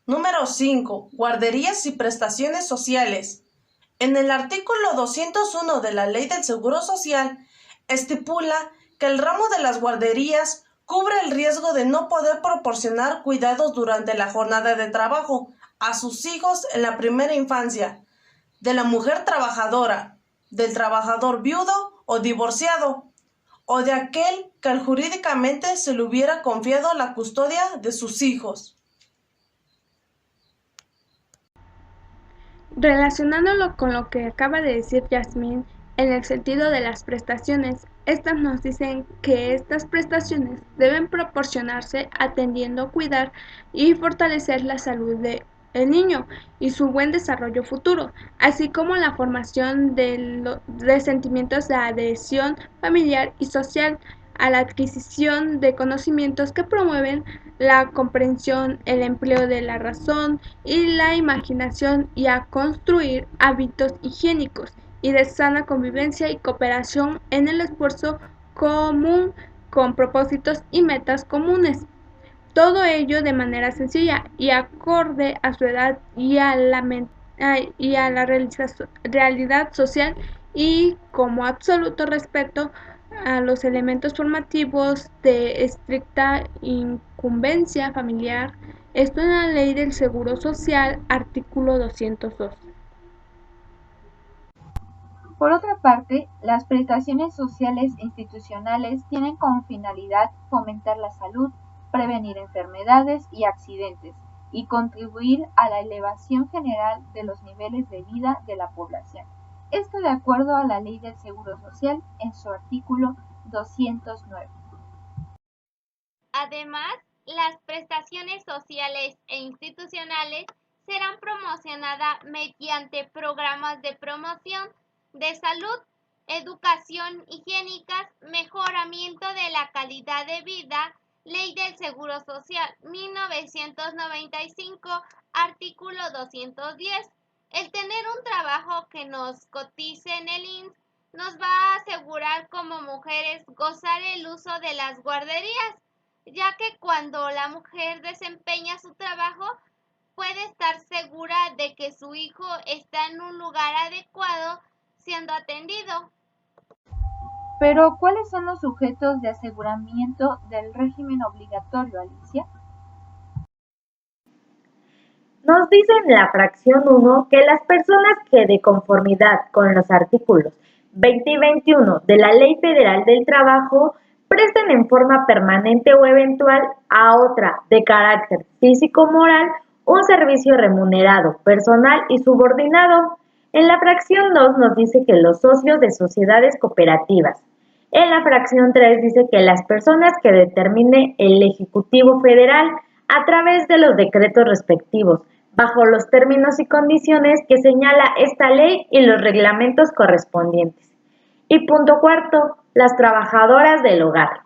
número 5, guarderías y prestaciones sociales. En el artículo 201 de la Ley del Seguro Social estipula que el ramo de las guarderías cubre el riesgo de no poder proporcionar cuidados durante la jornada de trabajo a sus hijos en la primera infancia, de la mujer trabajadora, del trabajador viudo o divorciado, o de aquel que jurídicamente se le hubiera confiado la custodia de sus hijos. Relacionándolo con lo que acaba de decir Yasmín, en el sentido de las prestaciones, estas nos dicen que estas prestaciones deben proporcionarse atendiendo, cuidar y fortalecer la salud del niño y su buen desarrollo futuro, así como la formación de sentimientos de adhesión familiar y social, a la adquisición de conocimientos que promueven la comprensión, el empleo de la razón y la imaginación, y a construir hábitos higiénicos y de sana convivencia y cooperación en el esfuerzo común con propósitos y metas comunes. Todo ello de manera sencilla y acorde a su edad y a la realidad social, y como absoluto respeto a los elementos formativos de estricta incumbencia familiar. Esto en la Ley del Seguro Social, artículo 202. Por otra parte, las prestaciones sociales institucionales tienen como finalidad fomentar la salud, prevenir enfermedades y accidentes, y contribuir a la elevación general de los niveles de vida de la población. Esto de acuerdo a la Ley del Seguro Social en su artículo 209. Además, las prestaciones sociales e institucionales serán promocionadas mediante programas de promoción de salud, educación higiénica, mejoramiento de la calidad de vida. Ley del Seguro Social 1995, artículo 210. El tener un trabajo que nos cotice en el INSS nos va a asegurar como mujeres gozar el uso de las guarderías, ya que cuando la mujer desempeña su trabajo puede estar segura de que su hijo está en un lugar adecuado siendo atendido. Pero, ¿cuáles son los sujetos de aseguramiento del régimen obligatorio, Alicia? Nos dice en la fracción 1 que las personas que, de conformidad con los artículos 20 y 21 de la Ley Federal del Trabajo, presten en forma permanente o eventual a otra de carácter físico-moral un servicio remunerado, personal y subordinado. En la fracción 2 nos dice que los socios de sociedades cooperativas. En la fracción 3 dice que las personas que determine el Ejecutivo Federal a través de los decretos respectivos, bajo los términos y condiciones que señala esta ley y los reglamentos correspondientes. Y punto cuarto, las trabajadoras del hogar.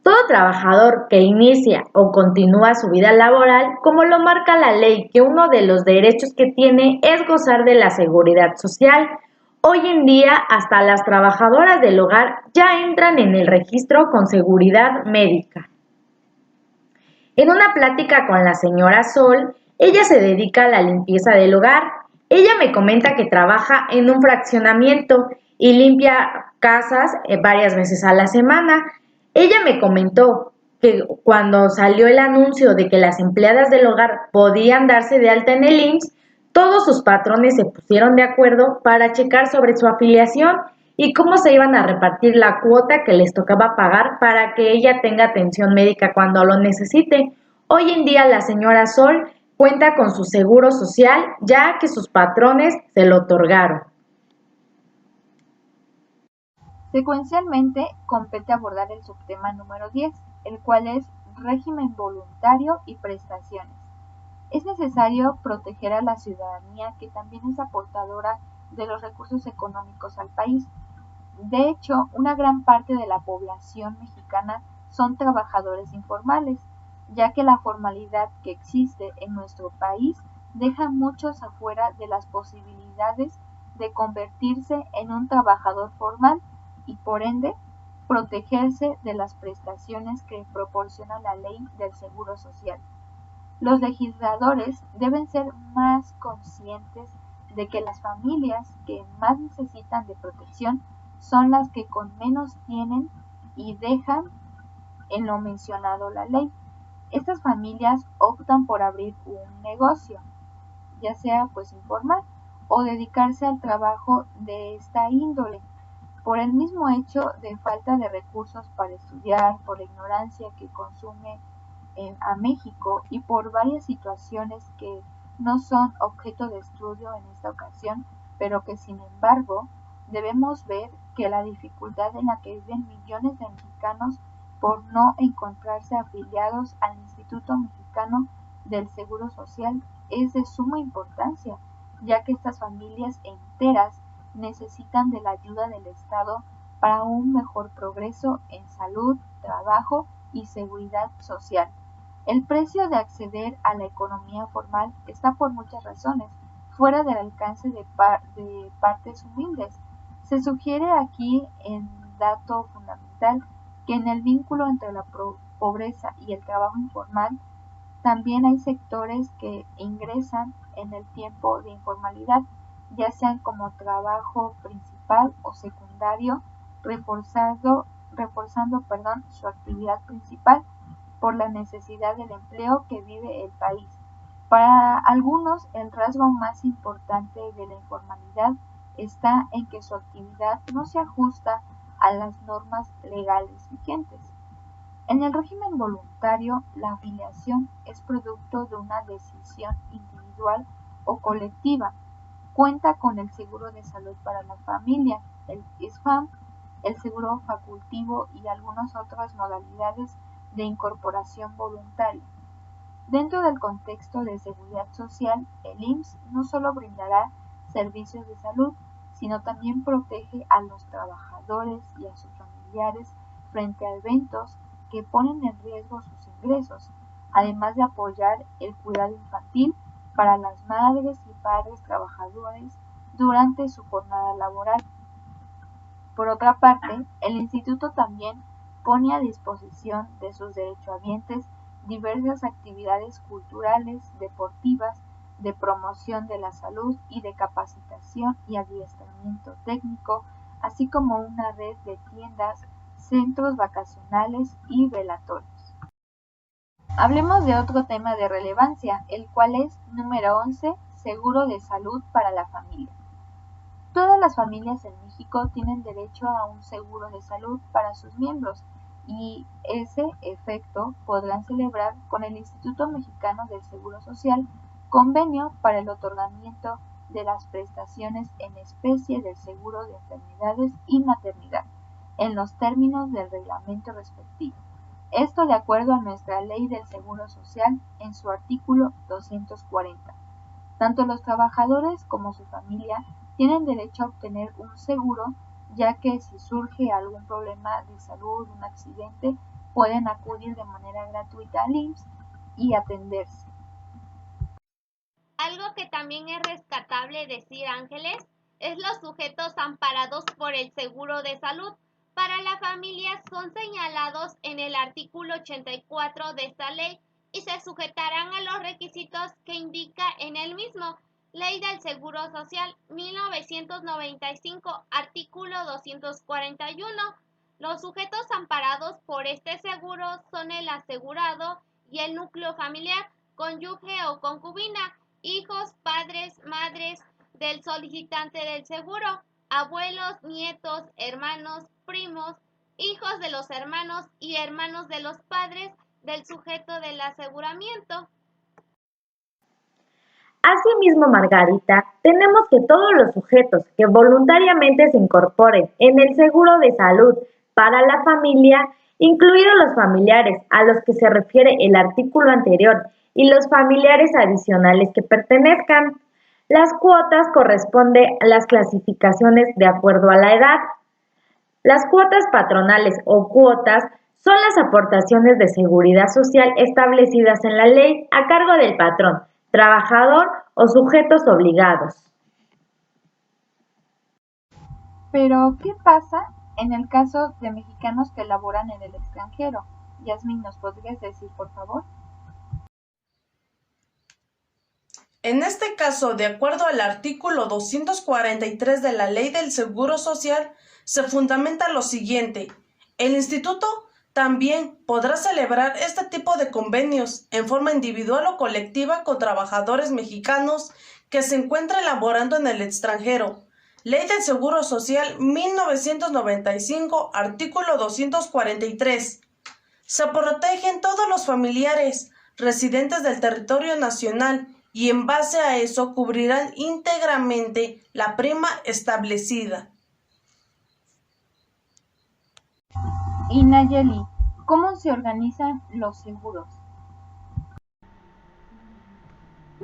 Todo trabajador que inicia o continúa su vida laboral, como lo marca la ley, que uno de los derechos que tiene es gozar de la seguridad social. Hoy en día, hasta las trabajadoras del hogar ya entran en el registro con seguridad médica. En una plática con la señora Sol, ella se dedica a la limpieza del hogar. Ella me comenta que trabaja en un fraccionamiento y limpia casas varias veces a la semana. Ella me comentó que cuando salió el anuncio de que las empleadas del hogar podían darse de alta en el IMSS, todos sus patrones se pusieron de acuerdo para checar sobre su afiliación y cómo se iban a repartir la cuota que les tocaba pagar para que ella tenga atención médica cuando lo necesite. Hoy en día la señora Sol cuenta con su seguro social ya que sus patrones se lo otorgaron. Secuencialmente, compete abordar el subtema número 10, el cual es régimen voluntario y prestaciones. Es necesario proteger a la ciudadanía que también es aportadora de los recursos económicos al país. De hecho, una gran parte de la población mexicana son trabajadores informales, ya que la formalidad que existe en nuestro país deja a muchos afuera de las posibilidades de convertirse en un trabajador formal y por ende protegerse de las prestaciones que proporciona la ley del Seguro Social. Los legisladores deben ser más conscientes de que las familias que más necesitan de protección son las que con menos tienen y dejan en lo mencionado la ley. Estas familias optan por abrir un negocio, ya sea pues informal, o dedicarse al trabajo de esta índole, por el mismo hecho de falta de recursos para estudiar, por la ignorancia que consume a México y por varias situaciones que no son objeto de estudio en esta ocasión, pero que sin embargo debemos ver que la dificultad en la que viven millones de mexicanos por no encontrarse afiliados al Instituto Mexicano del Seguro Social es de suma importancia, ya que estas familias enteras necesitan de la ayuda del Estado para un mejor progreso en salud, trabajo y seguridad social. El precio de acceder a la economía formal está por muchas razones fuera del alcance de partes humildes. Se sugiere aquí en dato fundamental que en el vínculo entre la pobreza y el trabajo informal también hay sectores que ingresan en el tiempo de informalidad, ya sean como trabajo principal o secundario, reforzando su actividad principal por la necesidad del empleo que vive el país. Para algunos, el rasgo más importante de la informalidad está en que su actividad no se ajusta a las normas legales vigentes. En el régimen voluntario, la afiliación es producto de una decisión individual o colectiva. Cuenta con el seguro de salud para la familia, el ISFAM, el seguro facultivo y algunas otras modalidades de incorporación voluntaria. Dentro del contexto de seguridad social, el IMSS no solo brindará servicios de salud, sino también protege a los trabajadores y a sus familiares frente a eventos que ponen en riesgo sus ingresos, además de apoyar el cuidado infantil para las madres y padres trabajadores durante su jornada laboral. Por otra parte, el instituto también pone a disposición de sus derechohabientes diversas actividades culturales, deportivas, de promoción de la salud y de capacitación y adiestramiento técnico, así como una red de tiendas, centros vacacionales y velatorios. Hablemos de otro tema de relevancia, el cual es número 11, seguro de salud para la familia. Todas las familias en México tienen derecho a un seguro de salud para sus miembros, y ese efecto podrán celebrar con el Instituto Mexicano del Seguro Social convenio para el otorgamiento de las prestaciones en especie del seguro de enfermedades y maternidad, en los términos del reglamento respectivo. Esto de acuerdo a nuestra Ley del Seguro Social en su artículo 240. Tanto los trabajadores como su familia tienen derecho a obtener un seguro, ya que si surge algún problema de salud, un accidente, pueden acudir de manera gratuita al IMSS y atenderse. Algo que también es rescatable decir, Ángeles, es los sujetos amparados por el seguro de salud para la familia son señalados en el artículo 84 de esta ley y se sujetarán a los requisitos que indica en el mismo. Ley del Seguro Social 1995, artículo 241. Los sujetos amparados por este seguro son el asegurado y el núcleo familiar, cónyuge o concubina, hijos, padres, madres del solicitante del seguro, abuelos, nietos, hermanos, primos, hijos de los hermanos y hermanos de los padres del sujeto del aseguramiento. Asimismo, Margarita, tenemos que todos los sujetos que voluntariamente se incorporen en el seguro de salud para la familia, incluidos los familiares a los que se refiere el artículo anterior y los familiares adicionales que pertenezcan. Las cuotas corresponden a las clasificaciones de acuerdo a la edad. Las cuotas patronales o cuotas son las aportaciones de seguridad social establecidas en la ley a cargo del patrón, trabajador o sujetos obligados. Pero, ¿qué pasa en el caso de mexicanos que laboran en el extranjero? Yasmín, ¿nos podrías decir, por favor? En este caso, de acuerdo al artículo 243 de la Ley del Seguro Social, se fundamenta lo siguiente. El instituto también podrá celebrar este tipo de convenios en forma individual o colectiva con trabajadores mexicanos que se encuentren laborando en el extranjero. Ley del Seguro Social 1995, artículo 243. Se protegen todos los familiares residentes del territorio nacional y en base a eso cubrirán íntegramente la prima establecida. Y Nayeli, ¿cómo se organizan los seguros?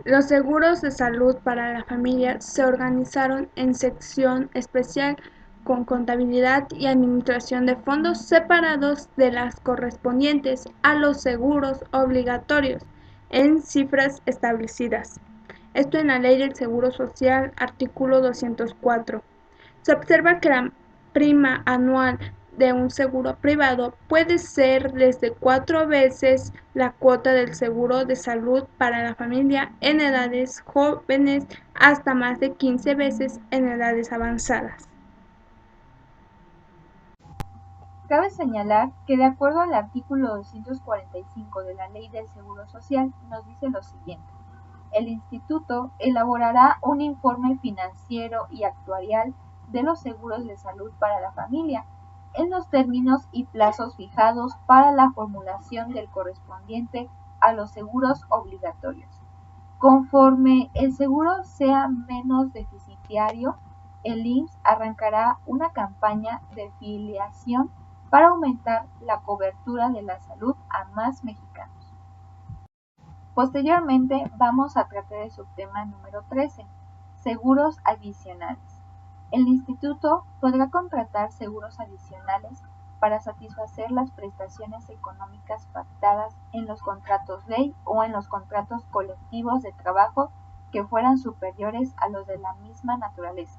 Los seguros de salud para la familia se organizaron en sección especial con contabilidad y administración de fondos separados de las correspondientes a los seguros obligatorios en cifras establecidas. Esto en la Ley del Seguro Social, artículo 204. Se observa que la prima anual de un seguro privado puede ser desde 4 veces la cuota del seguro de salud para la familia en edades jóvenes hasta más de 15 veces en edades avanzadas. Cabe señalar que de acuerdo al artículo 245 de la Ley del Seguro Social nos dice lo siguiente. El instituto elaborará un informe financiero y actuarial de los seguros de salud para la familia, en los términos y plazos fijados para la formulación del correspondiente a los seguros obligatorios. Conforme el seguro sea menos deficitario, el IMSS arrancará una campaña de filiación para aumentar la cobertura de la salud a más mexicanos. Posteriormente vamos a tratar el subtema número 13, seguros adicionales. El instituto podrá contratar seguros adicionales para satisfacer las prestaciones económicas pactadas en los contratos ley o en los contratos colectivos de trabajo que fueran superiores a los de la misma naturaleza,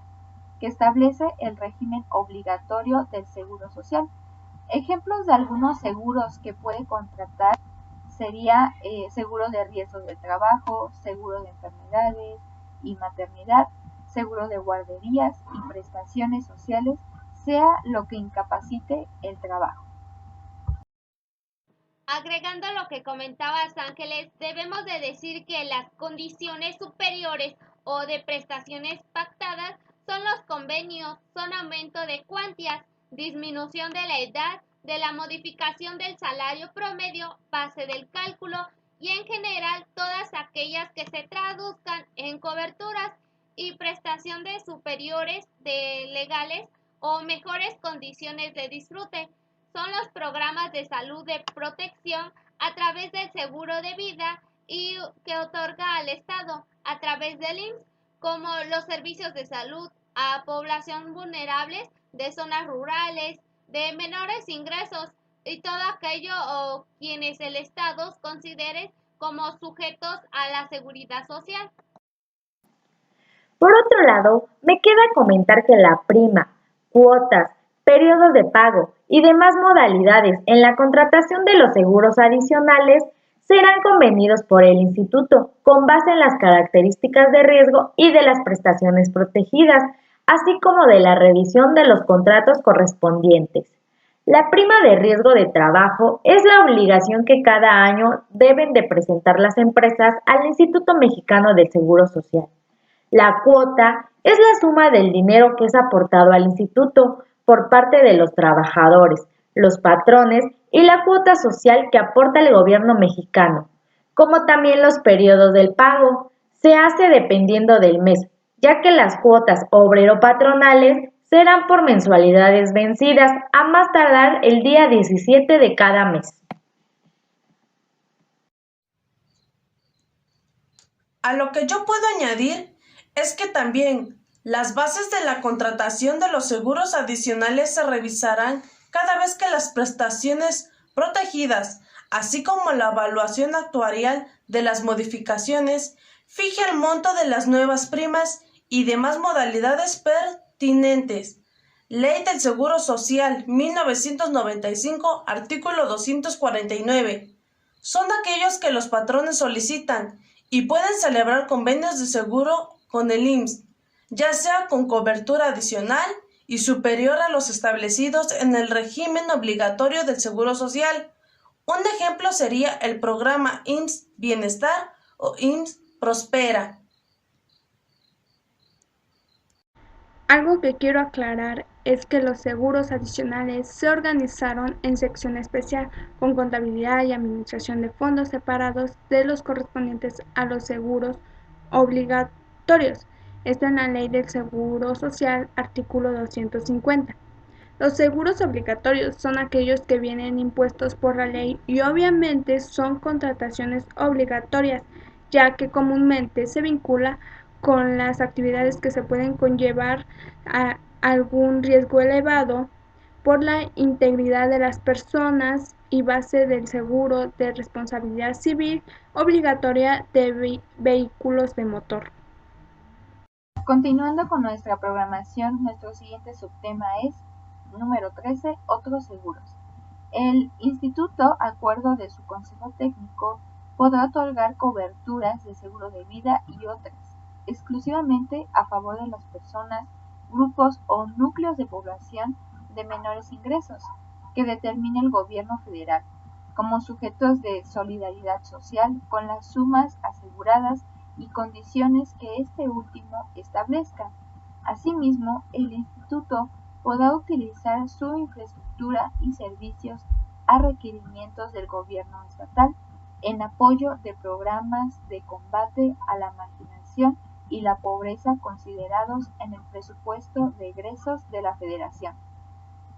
que establece el régimen obligatorio del Seguro Social. Ejemplos de algunos seguros que puede contratar sería seguro de riesgos de trabajo, seguro de enfermedades y maternidad, seguro de guarderías y prestaciones sociales, sea lo que incapacite el trabajo. Agregando lo que comentabas, Ángeles, debemos de decir que las condiciones superiores o de prestaciones pactadas son los convenios, son aumento de cuantías, disminución de la edad de la modificación del salario promedio, base del cálculo y en general todas aquellas que se traduzcan en coberturas y prestación de superiores de legales o mejores condiciones de disfrute. Son los programas de salud de protección a través del seguro de vida y que otorga al Estado a través del IMSS, como los servicios de salud a población vulnerables de zonas rurales, de menores ingresos y todo aquello o quienes el Estado considere como sujetos a la seguridad social. Por otro lado, me queda comentar que la prima, cuotas, periodos de pago y demás modalidades en la contratación de los seguros adicionales serán convenidos por el Instituto con base en las características de riesgo y de las prestaciones protegidas, así como de la revisión de los contratos correspondientes. La prima de riesgo de trabajo es la obligación que cada año deben de presentar las empresas al Instituto Mexicano del Seguro Social. La cuota es la suma del dinero que es aportado al instituto por parte de los trabajadores, los patrones y la cuota social que aporta el gobierno mexicano, como también los periodos del pago. Se hace dependiendo del mes, ya que las cuotas obrero-patronales serán por mensualidades vencidas a más tardar el día 17 de cada mes. A lo que yo puedo añadir es que también las bases de la contratación de los seguros adicionales se revisarán cada vez que las prestaciones protegidas, así como la evaluación actuarial de las modificaciones, fije el monto de las nuevas primas y demás modalidades pertinentes. Ley del Seguro Social 1995, artículo 249. Son aquellos que los patrones solicitan y pueden celebrar convenios de seguro con el IMSS, ya sea con cobertura adicional y superior a los establecidos en el régimen obligatorio del Seguro Social. Un ejemplo sería el programa IMSS Bienestar o IMSS Prospera. Algo que quiero aclarar es que los seguros adicionales se organizaron en sección especial, con contabilidad y administración de fondos separados de los correspondientes a los seguros obligatorios. Está en la Ley del Seguro Social, artículo 250. Los seguros obligatorios son aquellos que vienen impuestos por la ley y obviamente son contrataciones obligatorias, ya que comúnmente se vincula con las actividades que se pueden conllevar a algún riesgo elevado por la integridad de las personas y base del seguro de responsabilidad civil obligatoria de vehículos de motor. Continuando con nuestra programación, nuestro siguiente subtema es número 13, otros seguros. El instituto, a acuerdo de su consejo técnico, podrá otorgar coberturas de seguro de vida y otras, exclusivamente a favor de las personas, grupos o núcleos de población de menores ingresos, que determine el gobierno federal, como sujetos de solidaridad social con las sumas aseguradas y condiciones que este último establezca. Asimismo, el instituto podrá utilizar su infraestructura y servicios a requerimientos del gobierno estatal en apoyo de programas de combate a la marginación y la pobreza considerados en el presupuesto de egresos de la Federación.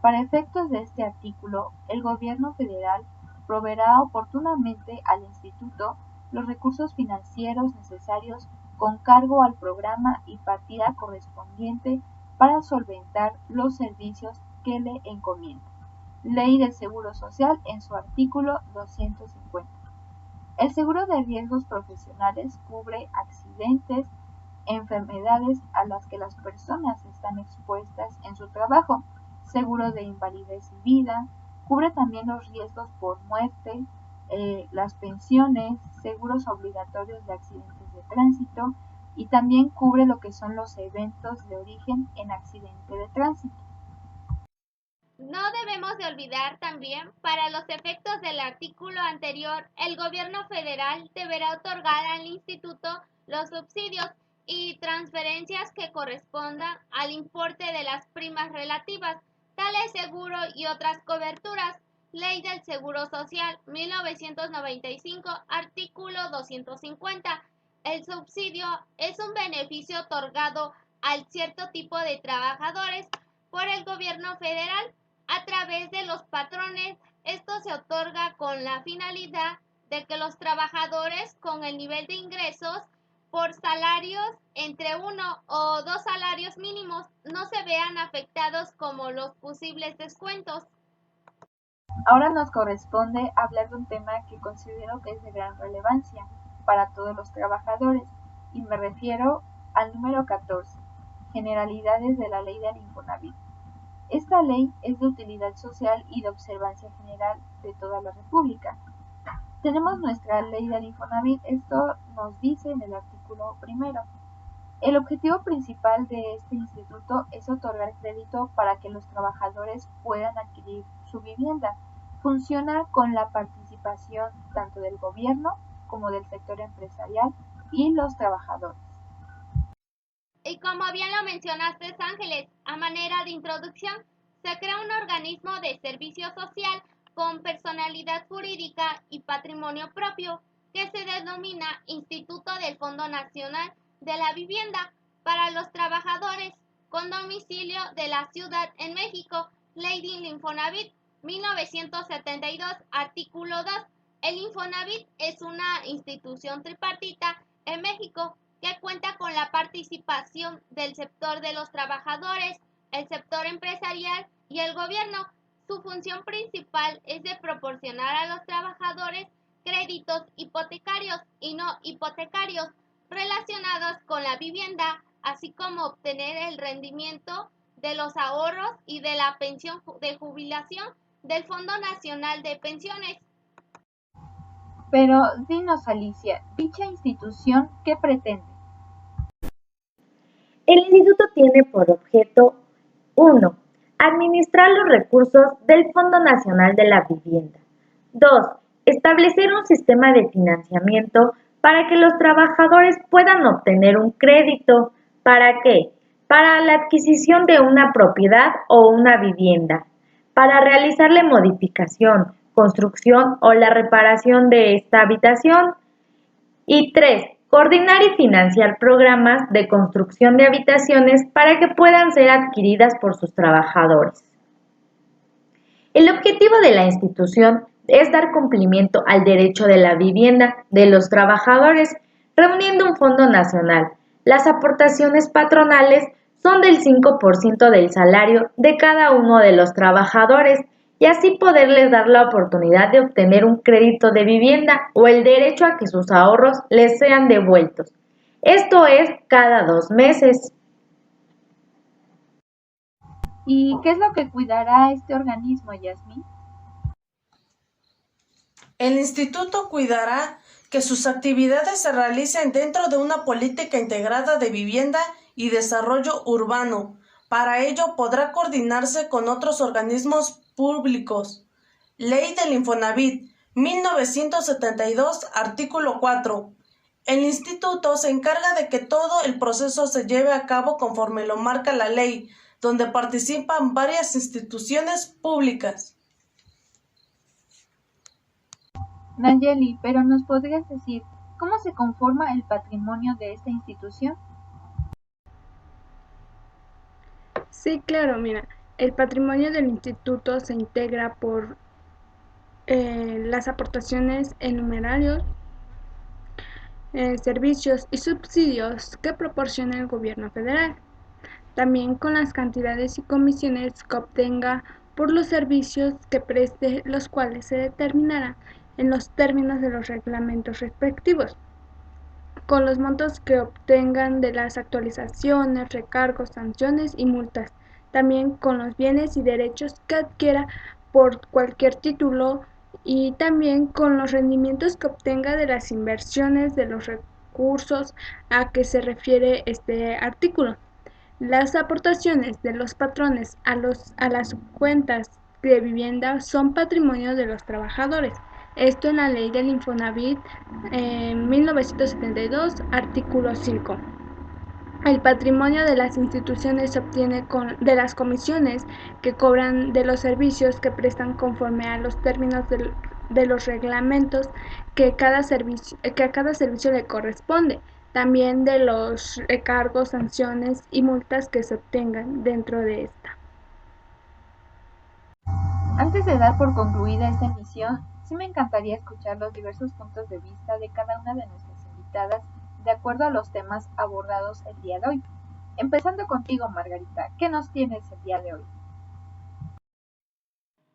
Para efectos de este artículo, el gobierno federal proveerá oportunamente al instituto los recursos financieros necesarios con cargo al programa y partida correspondiente para solventar los servicios que le encomienda. Ley del Seguro Social en su artículo 250. El seguro de riesgos profesionales cubre accidentes, enfermedades a las que las personas están expuestas en su trabajo. Seguro de invalidez y vida, cubre también los riesgos por muerte, las pensiones, seguros obligatorios de accidentes de tránsito y también cubre lo que son los eventos de origen en accidente de tránsito. No debemos de olvidar también, para los efectos del artículo anterior, el gobierno federal deberá otorgar al instituto los subsidios y transferencias que correspondan al importe de las primas relativas, tales seguro y otras coberturas. Ley del Seguro Social, 1995, artículo 250. El subsidio es un beneficio otorgado al cierto tipo de trabajadores por el gobierno federal a través de los patrones. Esto se otorga con la finalidad de que los trabajadores con el nivel de ingresos por salarios entre uno o dos salarios mínimos no se vean afectados como los posibles descuentos. Ahora nos corresponde hablar de un tema que considero que es de gran relevancia para todos los trabajadores, y me refiero al número 14, Generalidades de la Ley del Infonavit. Esta ley es de utilidad social y de observancia general de toda la República. Tenemos nuestra Ley del Infonavit, esto nos dice en el artículo 1. El objetivo principal de este instituto es otorgar crédito para que los trabajadores puedan adquirir su vivienda. Funciona con la participación tanto del gobierno como del sector empresarial y los trabajadores. Y como bien lo mencionaste, Ángeles, a manera de introducción, se crea un organismo de servicio social con personalidad jurídica y patrimonio propio, que se denomina Instituto del Fondo Nacional de la Vivienda para los trabajadores con domicilio de la Ciudad en México, Ley del Infonavit, 1972, artículo 2. El Infonavit es una institución tripartita en México que cuenta con la participación del sector de los trabajadores, el sector empresarial y el gobierno. Su función principal es de proporcionar a los trabajadores créditos hipotecarios y no hipotecarios relacionados con la vivienda, así como obtener el rendimiento de los ahorros y de la pensión de jubilación del Fondo Nacional de Pensiones. Pero dinos, Alicia, ¿dicha institución qué pretende? El instituto tiene por objeto 1. Administrar los recursos del Fondo Nacional de la Vivienda. 2. Establecer un sistema de financiamiento para que los trabajadores puedan obtener un crédito. ¿Para qué? Para la adquisición de una propiedad o una vivienda, para realizar la modificación, construcción o la reparación de esta habitación. Y 3. Coordinar y financiar programas de construcción de habitaciones para que puedan ser adquiridas por sus trabajadores. El objetivo de la institución es dar cumplimiento al derecho de la vivienda de los trabajadores, reuniendo un fondo nacional. Las aportaciones patronales son del 5% del salario de cada uno de los trabajadores y así poderles dar la oportunidad de obtener un crédito de vivienda o el derecho a que sus ahorros les sean devueltos. Esto es cada 2 meses. ¿Y qué es lo que cuidará este organismo, Yasmín? El instituto cuidará que sus actividades se realicen dentro de una política integrada de vivienda y desarrollo urbano. Para ello podrá coordinarse con otros organismos públicos. Ley del Infonavit, 1972, artículo 4. El instituto se encarga de que todo el proceso se lleve a cabo conforme lo marca la ley, donde participan varias instituciones públicas. Nayeli, pero ¿nos podrías decir cómo se conforma el patrimonio de esta institución? Sí, claro, mira, el patrimonio del instituto se integra por las aportaciones en numerarios, servicios y subsidios que proporciona el gobierno federal, también con las cantidades y comisiones que obtenga por los servicios que preste, los cuales se determinará en los términos de los reglamentos respectivos, con los montos que obtengan de las actualizaciones, recargos, sanciones y multas, también con los bienes y derechos que adquiera por cualquier título y también con los rendimientos que obtenga de las inversiones de los recursos a que se refiere este artículo. Las aportaciones de los patrones a las cuentas de vivienda son patrimonio de los trabajadores. Esto en la Ley del Infonavit 1972, artículo 5. El patrimonio de las instituciones se obtiene de las comisiones que cobran de los servicios que prestan conforme a los términos de los reglamentos que a cada servicio le corresponde, también de los recargos, sanciones y multas que se obtengan dentro de esta. Antes de dar por concluida esta emisión, sí me encantaría escuchar los diversos puntos de vista de cada una de nuestras invitadas de acuerdo a los temas abordados el día de hoy. Empezando contigo, Margarita, ¿qué nos tienes el día de hoy?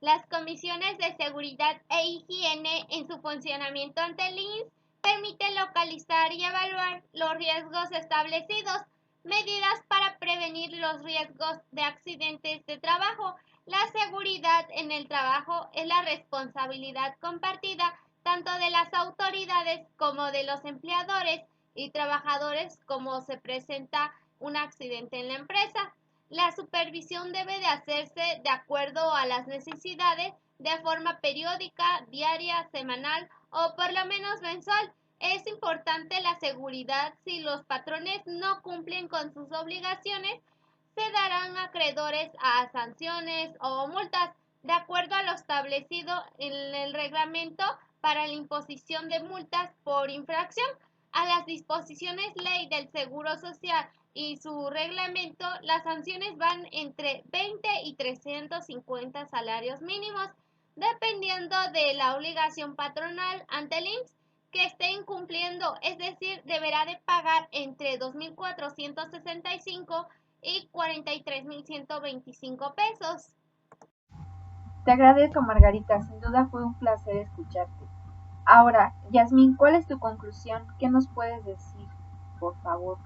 Las comisiones de seguridad e higiene en su funcionamiento ante el INS permiten localizar y evaluar los riesgos establecidos, medidas para prevenir los riesgos de accidentes de trabajo. La seguridad en el trabajo es la responsabilidad compartida tanto de las autoridades como de los empleadores y trabajadores como se presenta un accidente en la empresa. La supervisión debe de hacerse de acuerdo a las necesidades de forma periódica, diaria, semanal o por lo menos mensual. Es importante la seguridad. Si los patrones no cumplen con sus obligaciones, se darán acreedores a sanciones o multas de acuerdo a lo establecido en el reglamento para la imposición de multas por infracción a las disposiciones ley del Seguro Social y su reglamento. Las sanciones van entre 20 y 350 salarios mínimos, dependiendo de la obligación patronal ante el IMSS que esté incumpliendo, es decir, deberá de pagar entre 2.465 y 43.125 pesos. Te agradezco, Margarita, sin duda fue un placer escucharte. Ahora, Yasmín, ¿cuál es tu conclusión? ¿Qué nos puedes decir, por favor?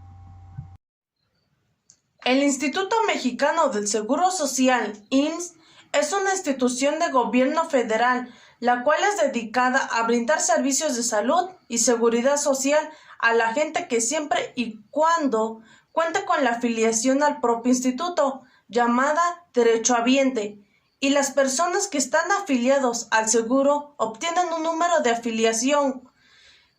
El Instituto Mexicano del Seguro Social, IMSS, es una institución de gobierno federal, la cual es dedicada a brindar servicios de salud y seguridad social a la gente que siempre y cuando cuente con la afiliación al propio instituto, llamada derechohabiente, y las personas que están afiliados al seguro obtienen un número de afiliación,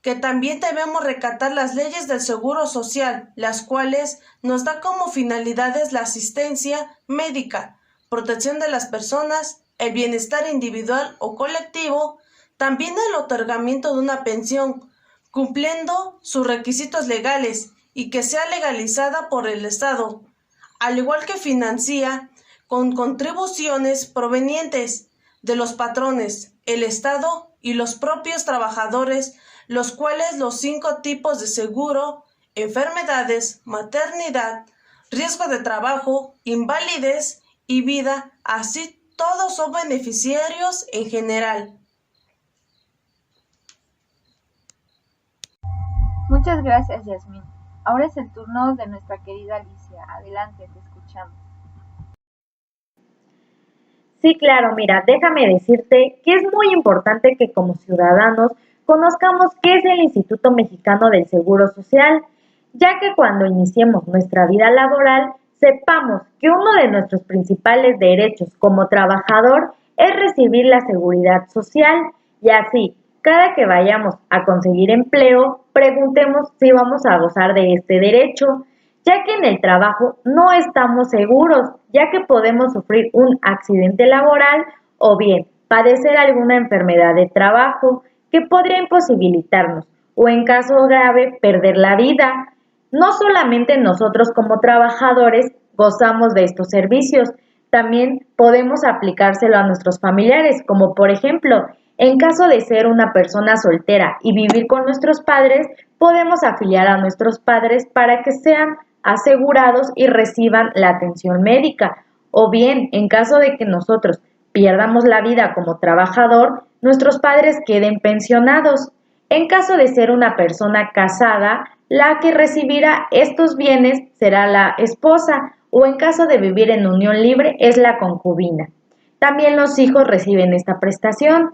que también debemos recatar las leyes del Seguro Social, las cuales nos da como finalidades la asistencia médica, protección de las personas, el bienestar individual o colectivo, también el otorgamiento de una pensión, cumpliendo sus requisitos legales y que sea legalizada por el Estado, al igual que financia con contribuciones provenientes de los patrones, el Estado y los propios trabajadores, los cuales los 5 tipos de seguro, enfermedades, maternidad, riesgo de trabajo, invalidez y vida, así todos son beneficiarios en general. Muchas gracias, Yasmín. Ahora es el turno de nuestra querida Alicia. Adelante, te escuchamos. Sí, claro, mira, déjame decirte que es muy importante que como ciudadanos conozcamos qué es el Instituto Mexicano del Seguro Social, ya que cuando iniciemos nuestra vida laboral, sepamos que uno de nuestros principales derechos como trabajador es recibir la seguridad social y así, cada que vayamos a conseguir empleo, preguntemos si vamos a gozar de este derecho, ya que en el trabajo no estamos seguros, ya que podemos sufrir un accidente laboral o bien padecer alguna enfermedad de trabajo que podría imposibilitarnos o en caso grave perder la vida. No solamente nosotros como trabajadores gozamos de estos servicios, también podemos aplicárselo a nuestros familiares, como por ejemplo, en caso de ser una persona soltera y vivir con nuestros padres, podemos afiliar a nuestros padres para que sean asegurados y reciban la atención médica. O bien, en caso de que nosotros pierdamos la vida como trabajador, nuestros padres queden pensionados. En caso de ser una persona casada, la que recibirá estos bienes será la esposa, o en caso de vivir en unión libre es la concubina. También los hijos reciben esta prestación.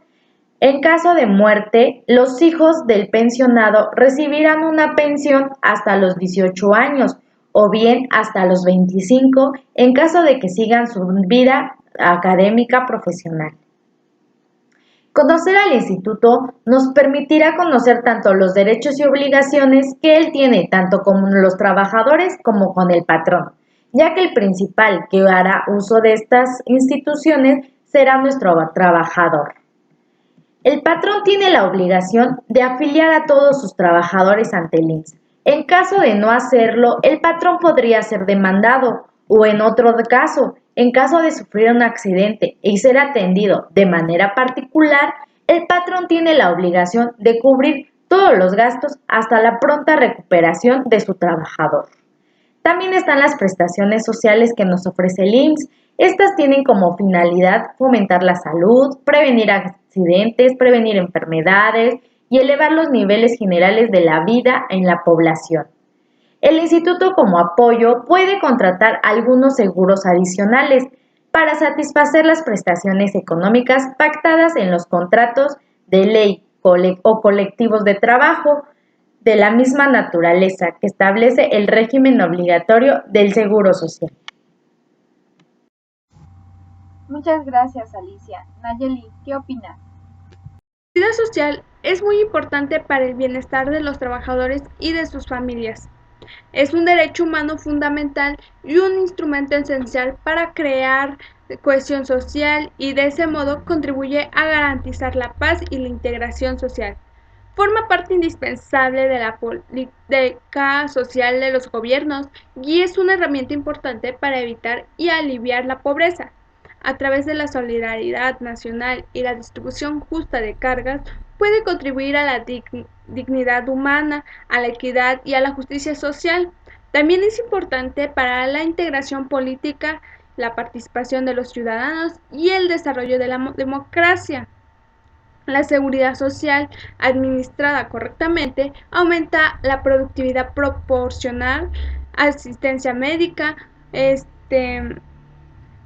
En caso de muerte, los hijos del pensionado recibirán una pensión hasta los 18 años o bien hasta los 25 en caso de que sigan su vida académica profesional. Conocer al instituto nos permitirá conocer tanto los derechos y obligaciones que él tiene tanto con los trabajadores como con el patrón, ya que el principal que hará uso de estas instituciones será nuestro trabajador. El patrón tiene la obligación de afiliar a todos sus trabajadores ante el IMSS. En caso de no hacerlo, el patrón podría ser demandado o en otro caso, en caso de sufrir un accidente y ser atendido de manera particular, el patrón tiene la obligación de cubrir todos los gastos hasta la pronta recuperación de su trabajador. También están las prestaciones sociales que nos ofrece el IMSS. Estas tienen como finalidad fomentar la salud, prevenir accidentes, prevenir enfermedades y elevar los niveles generales de la vida en la población. El instituto como apoyo puede contratar algunos seguros adicionales para satisfacer las prestaciones económicas pactadas en los contratos de ley o colectivos de trabajo de la misma naturaleza que establece el régimen obligatorio del Seguro Social. Muchas gracias, Alicia. Nayeli, ¿qué opinas? La seguridad social es muy importante para el bienestar de los trabajadores y de sus familias. Es un derecho humano fundamental y un instrumento esencial para crear cohesión social y de ese modo contribuye a garantizar la paz y la integración social. Forma parte indispensable de la política social de los gobiernos y es una herramienta importante para evitar y aliviar la pobreza. A través de la solidaridad nacional y la distribución justa de cargas, puede contribuir a la dignidad humana, a la equidad y a la justicia social. También es importante para la integración política, la participación de los ciudadanos y el desarrollo de la democracia. La seguridad social administrada correctamente aumenta la productividad proporcional, asistencia médica,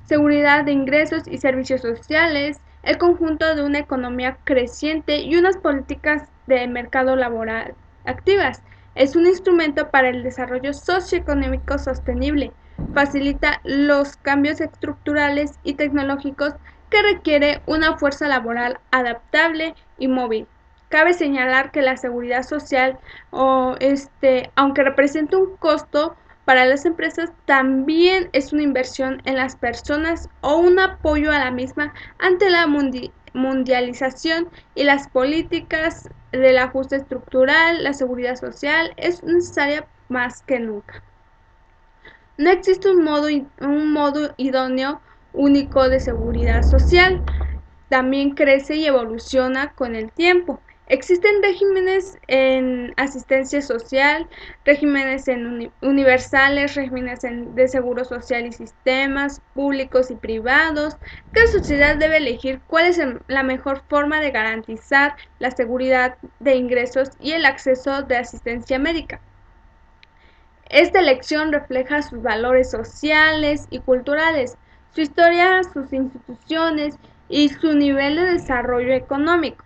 seguridad de ingresos y servicios sociales, el conjunto de una economía creciente y unas políticas de mercado laboral activas. Es un instrumento para el desarrollo socioeconómico sostenible, facilita los cambios estructurales y tecnológicos que requiere una fuerza laboral adaptable y móvil. Cabe señalar que la seguridad social, aunque representa un costo para las empresas, también es una inversión en las personas o un apoyo a la misma ante la mundialización y las políticas del ajuste estructural. La seguridad social es necesaria más que nunca. No existe un modo idóneo único de seguridad social. También crece y evoluciona con el tiempo. Existen regímenes en asistencia social, regímenes universales, regímenes de seguro social y sistemas públicos y privados. Cada sociedad debe elegir cuál es la mejor forma de garantizar la seguridad de ingresos y el acceso de asistencia médica. Esta elección refleja sus valores sociales y culturales, su historia, sus instituciones y su nivel de desarrollo económico.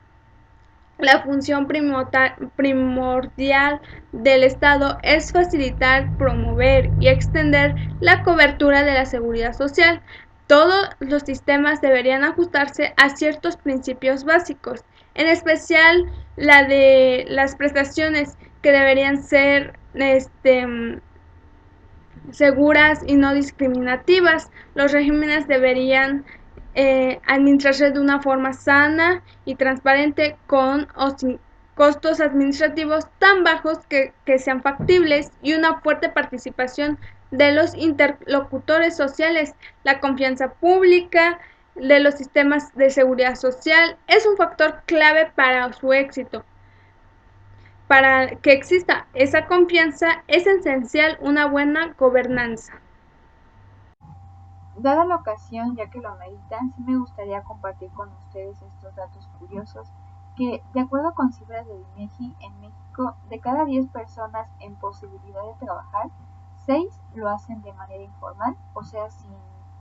La función primordial del Estado es facilitar, promover y extender la cobertura de la seguridad social. Todos los sistemas deberían ajustarse a ciertos principios básicos, en especial la de las prestaciones que deberían ser seguras y no discriminativas. Los regímenes deberían administrarse de una forma sana y transparente con o sin costos administrativos tan bajos que sean factibles y una fuerte participación de los interlocutores sociales. La confianza pública de los sistemas de seguridad social es un factor clave para su éxito. Para que exista esa confianza es esencial una buena gobernanza. Dada la ocasión, ya que lo ameritan, sí me gustaría compartir con ustedes estos datos curiosos que, de acuerdo con cifras del INEGI, en México, de cada 10 personas en posibilidad de trabajar, 6 lo hacen de manera informal, o sea, sin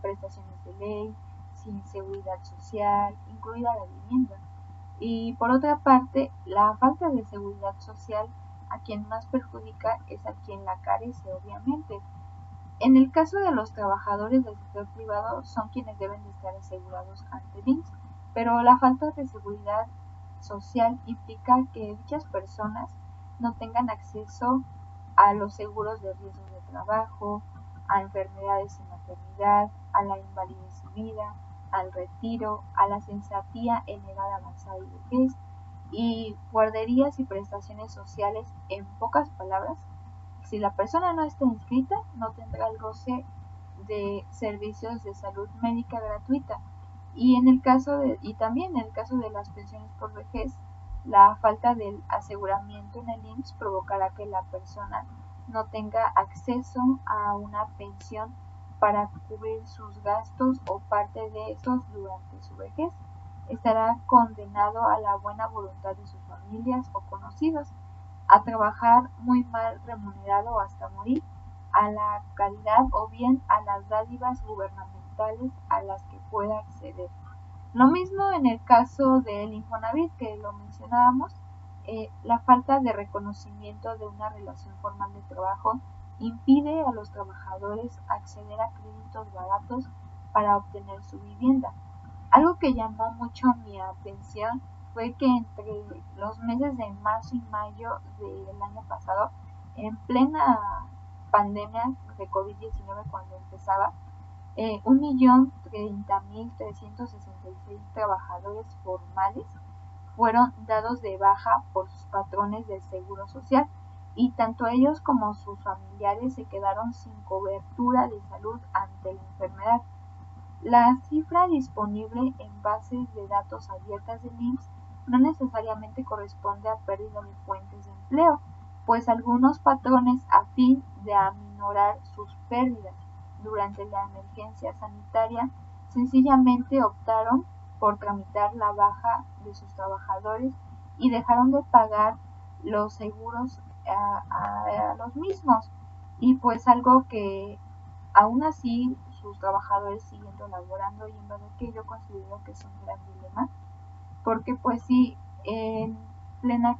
prestaciones de ley, sin seguridad social, incluida la vivienda. Y por otra parte, la falta de seguridad social a quien más perjudica es a quien la carece, obviamente. En el caso de los trabajadores del sector privado, son quienes deben de estar asegurados ante el IMSS, pero la falta de seguridad social implica que dichas personas no tengan acceso a los seguros de riesgo de trabajo, a enfermedades y maternidad, a la invalidez y vida, al retiro, a la cesantía en edad avanzada y vejez, y guarderías y prestaciones sociales. En pocas palabras, si la persona no está inscrita, no tendrá el goce de servicios de salud médica gratuita. Y también en el caso de las pensiones por vejez, la falta del aseguramiento en el IMSS provocará que la persona no tenga acceso a una pensión para cubrir sus gastos o parte de estos durante su vejez. Estará condenado a la buena voluntad de sus familias o conocidos, a trabajar muy mal remunerado hasta morir, a la caridad o bien a las dádivas gubernamentales a las que pueda acceder. Lo mismo en el caso del Infonavit, que lo mencionábamos, la falta de reconocimiento de una relación formal de trabajo impide a los trabajadores acceder a créditos baratos para obtener su vivienda. Algo que llamó mucho mi atención fue que entre los meses de marzo y mayo del año pasado, en plena pandemia de COVID-19 cuando empezaba, 1.030.366 trabajadores formales fueron dados de baja por sus patrones del Seguro Social, y tanto ellos como sus familiares se quedaron sin cobertura de salud ante la enfermedad. La cifra disponible en bases de datos abiertas del IMSS no necesariamente corresponde a pérdida de fuentes de empleo, pues algunos patrones, a fin de aminorar sus pérdidas durante la emergencia sanitaria, sencillamente optaron por tramitar la baja de sus trabajadores y dejaron de pagar los seguros a los mismos, y pues algo que aún así sus trabajadores siguiendo laborando, y en verdad que yo considero que es un gran dilema, porque pues sí, en plena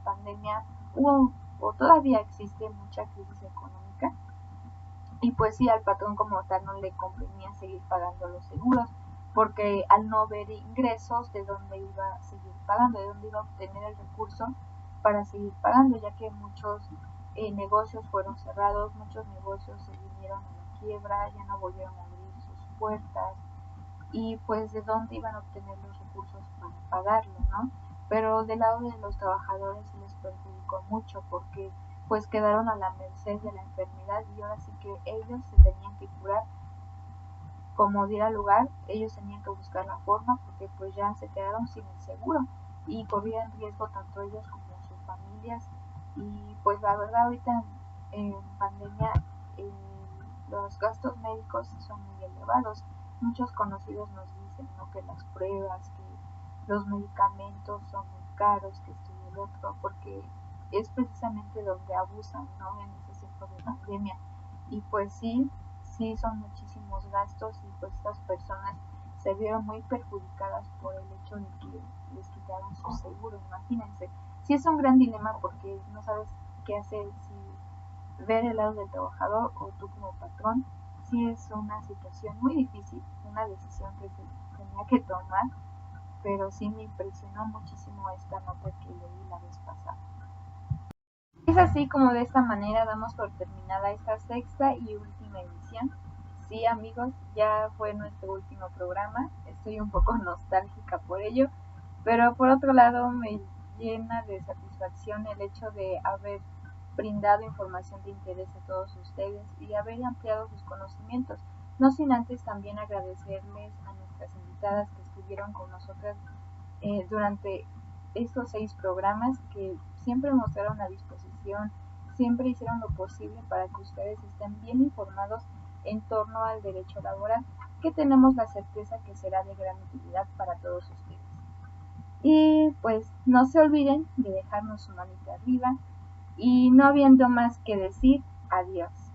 pandemia hubo o todavía existe mucha crisis económica, y pues sí, al patrón como tal no le convenía seguir pagando los seguros, porque al no ver ingresos, de dónde iba a seguir pagando, de dónde iba a obtener el recurso para seguir pagando, ya que muchos negocios fueron cerrados, muchos negocios se vinieron a la quiebra, ya no volvieron a abrir sus puertas, y pues de dónde iban a obtener los recursos para pagarlo, ¿no? Pero del lado de los trabajadores se les perjudicó mucho, porque pues quedaron a la merced de la enfermedad, y ahora sí que ellos se tenían que curar como diera lugar, ellos tenían que buscar la forma, porque pues ya se quedaron sin el seguro y corrían riesgo tanto ellos como sus familias. Y pues la verdad, ahorita en pandemia eh, los gastos médicos son muy elevados. Muchos conocidos nos dicen, ¿no?, que las pruebas, que los medicamentos son muy caros, que esto y el otro, porque es precisamente donde abusan, ¿no?, en ese tiempo de pandemia. Y pues sí, son muchísimos gastos, y pues estas personas se vieron muy perjudicadas por el hecho de que les quitaron su seguro. Imagínense, sí es un gran dilema, porque no sabes qué hacer, si ver el lado del trabajador o tú como patrón. Sí es una situación muy difícil, una decisión que se tenía que tomar, pero sí me impresionó muchísimo esta nota que leí la vez pasada. Es así como de esta manera damos por terminada esta sexta y última edición. Sí, amigos, ya fue nuestro último programa. Estoy un poco nostálgica por ello, pero por otro lado me llena de satisfacción el hecho de haber brindado información de interés a todos ustedes y haber ampliado sus conocimientos. No sin antes también agradecerles a nuestras invitadas que estuvieron con nosotras durante estos 6 programas, que siempre mostraron la disposición, siempre hicieron lo posible para que ustedes estén bien informados en torno al derecho laboral, que tenemos la certeza que será de gran utilidad para todos ustedes. Y pues no se olviden de dejarnos su manita arriba, y no habiendo más que decir, adiós.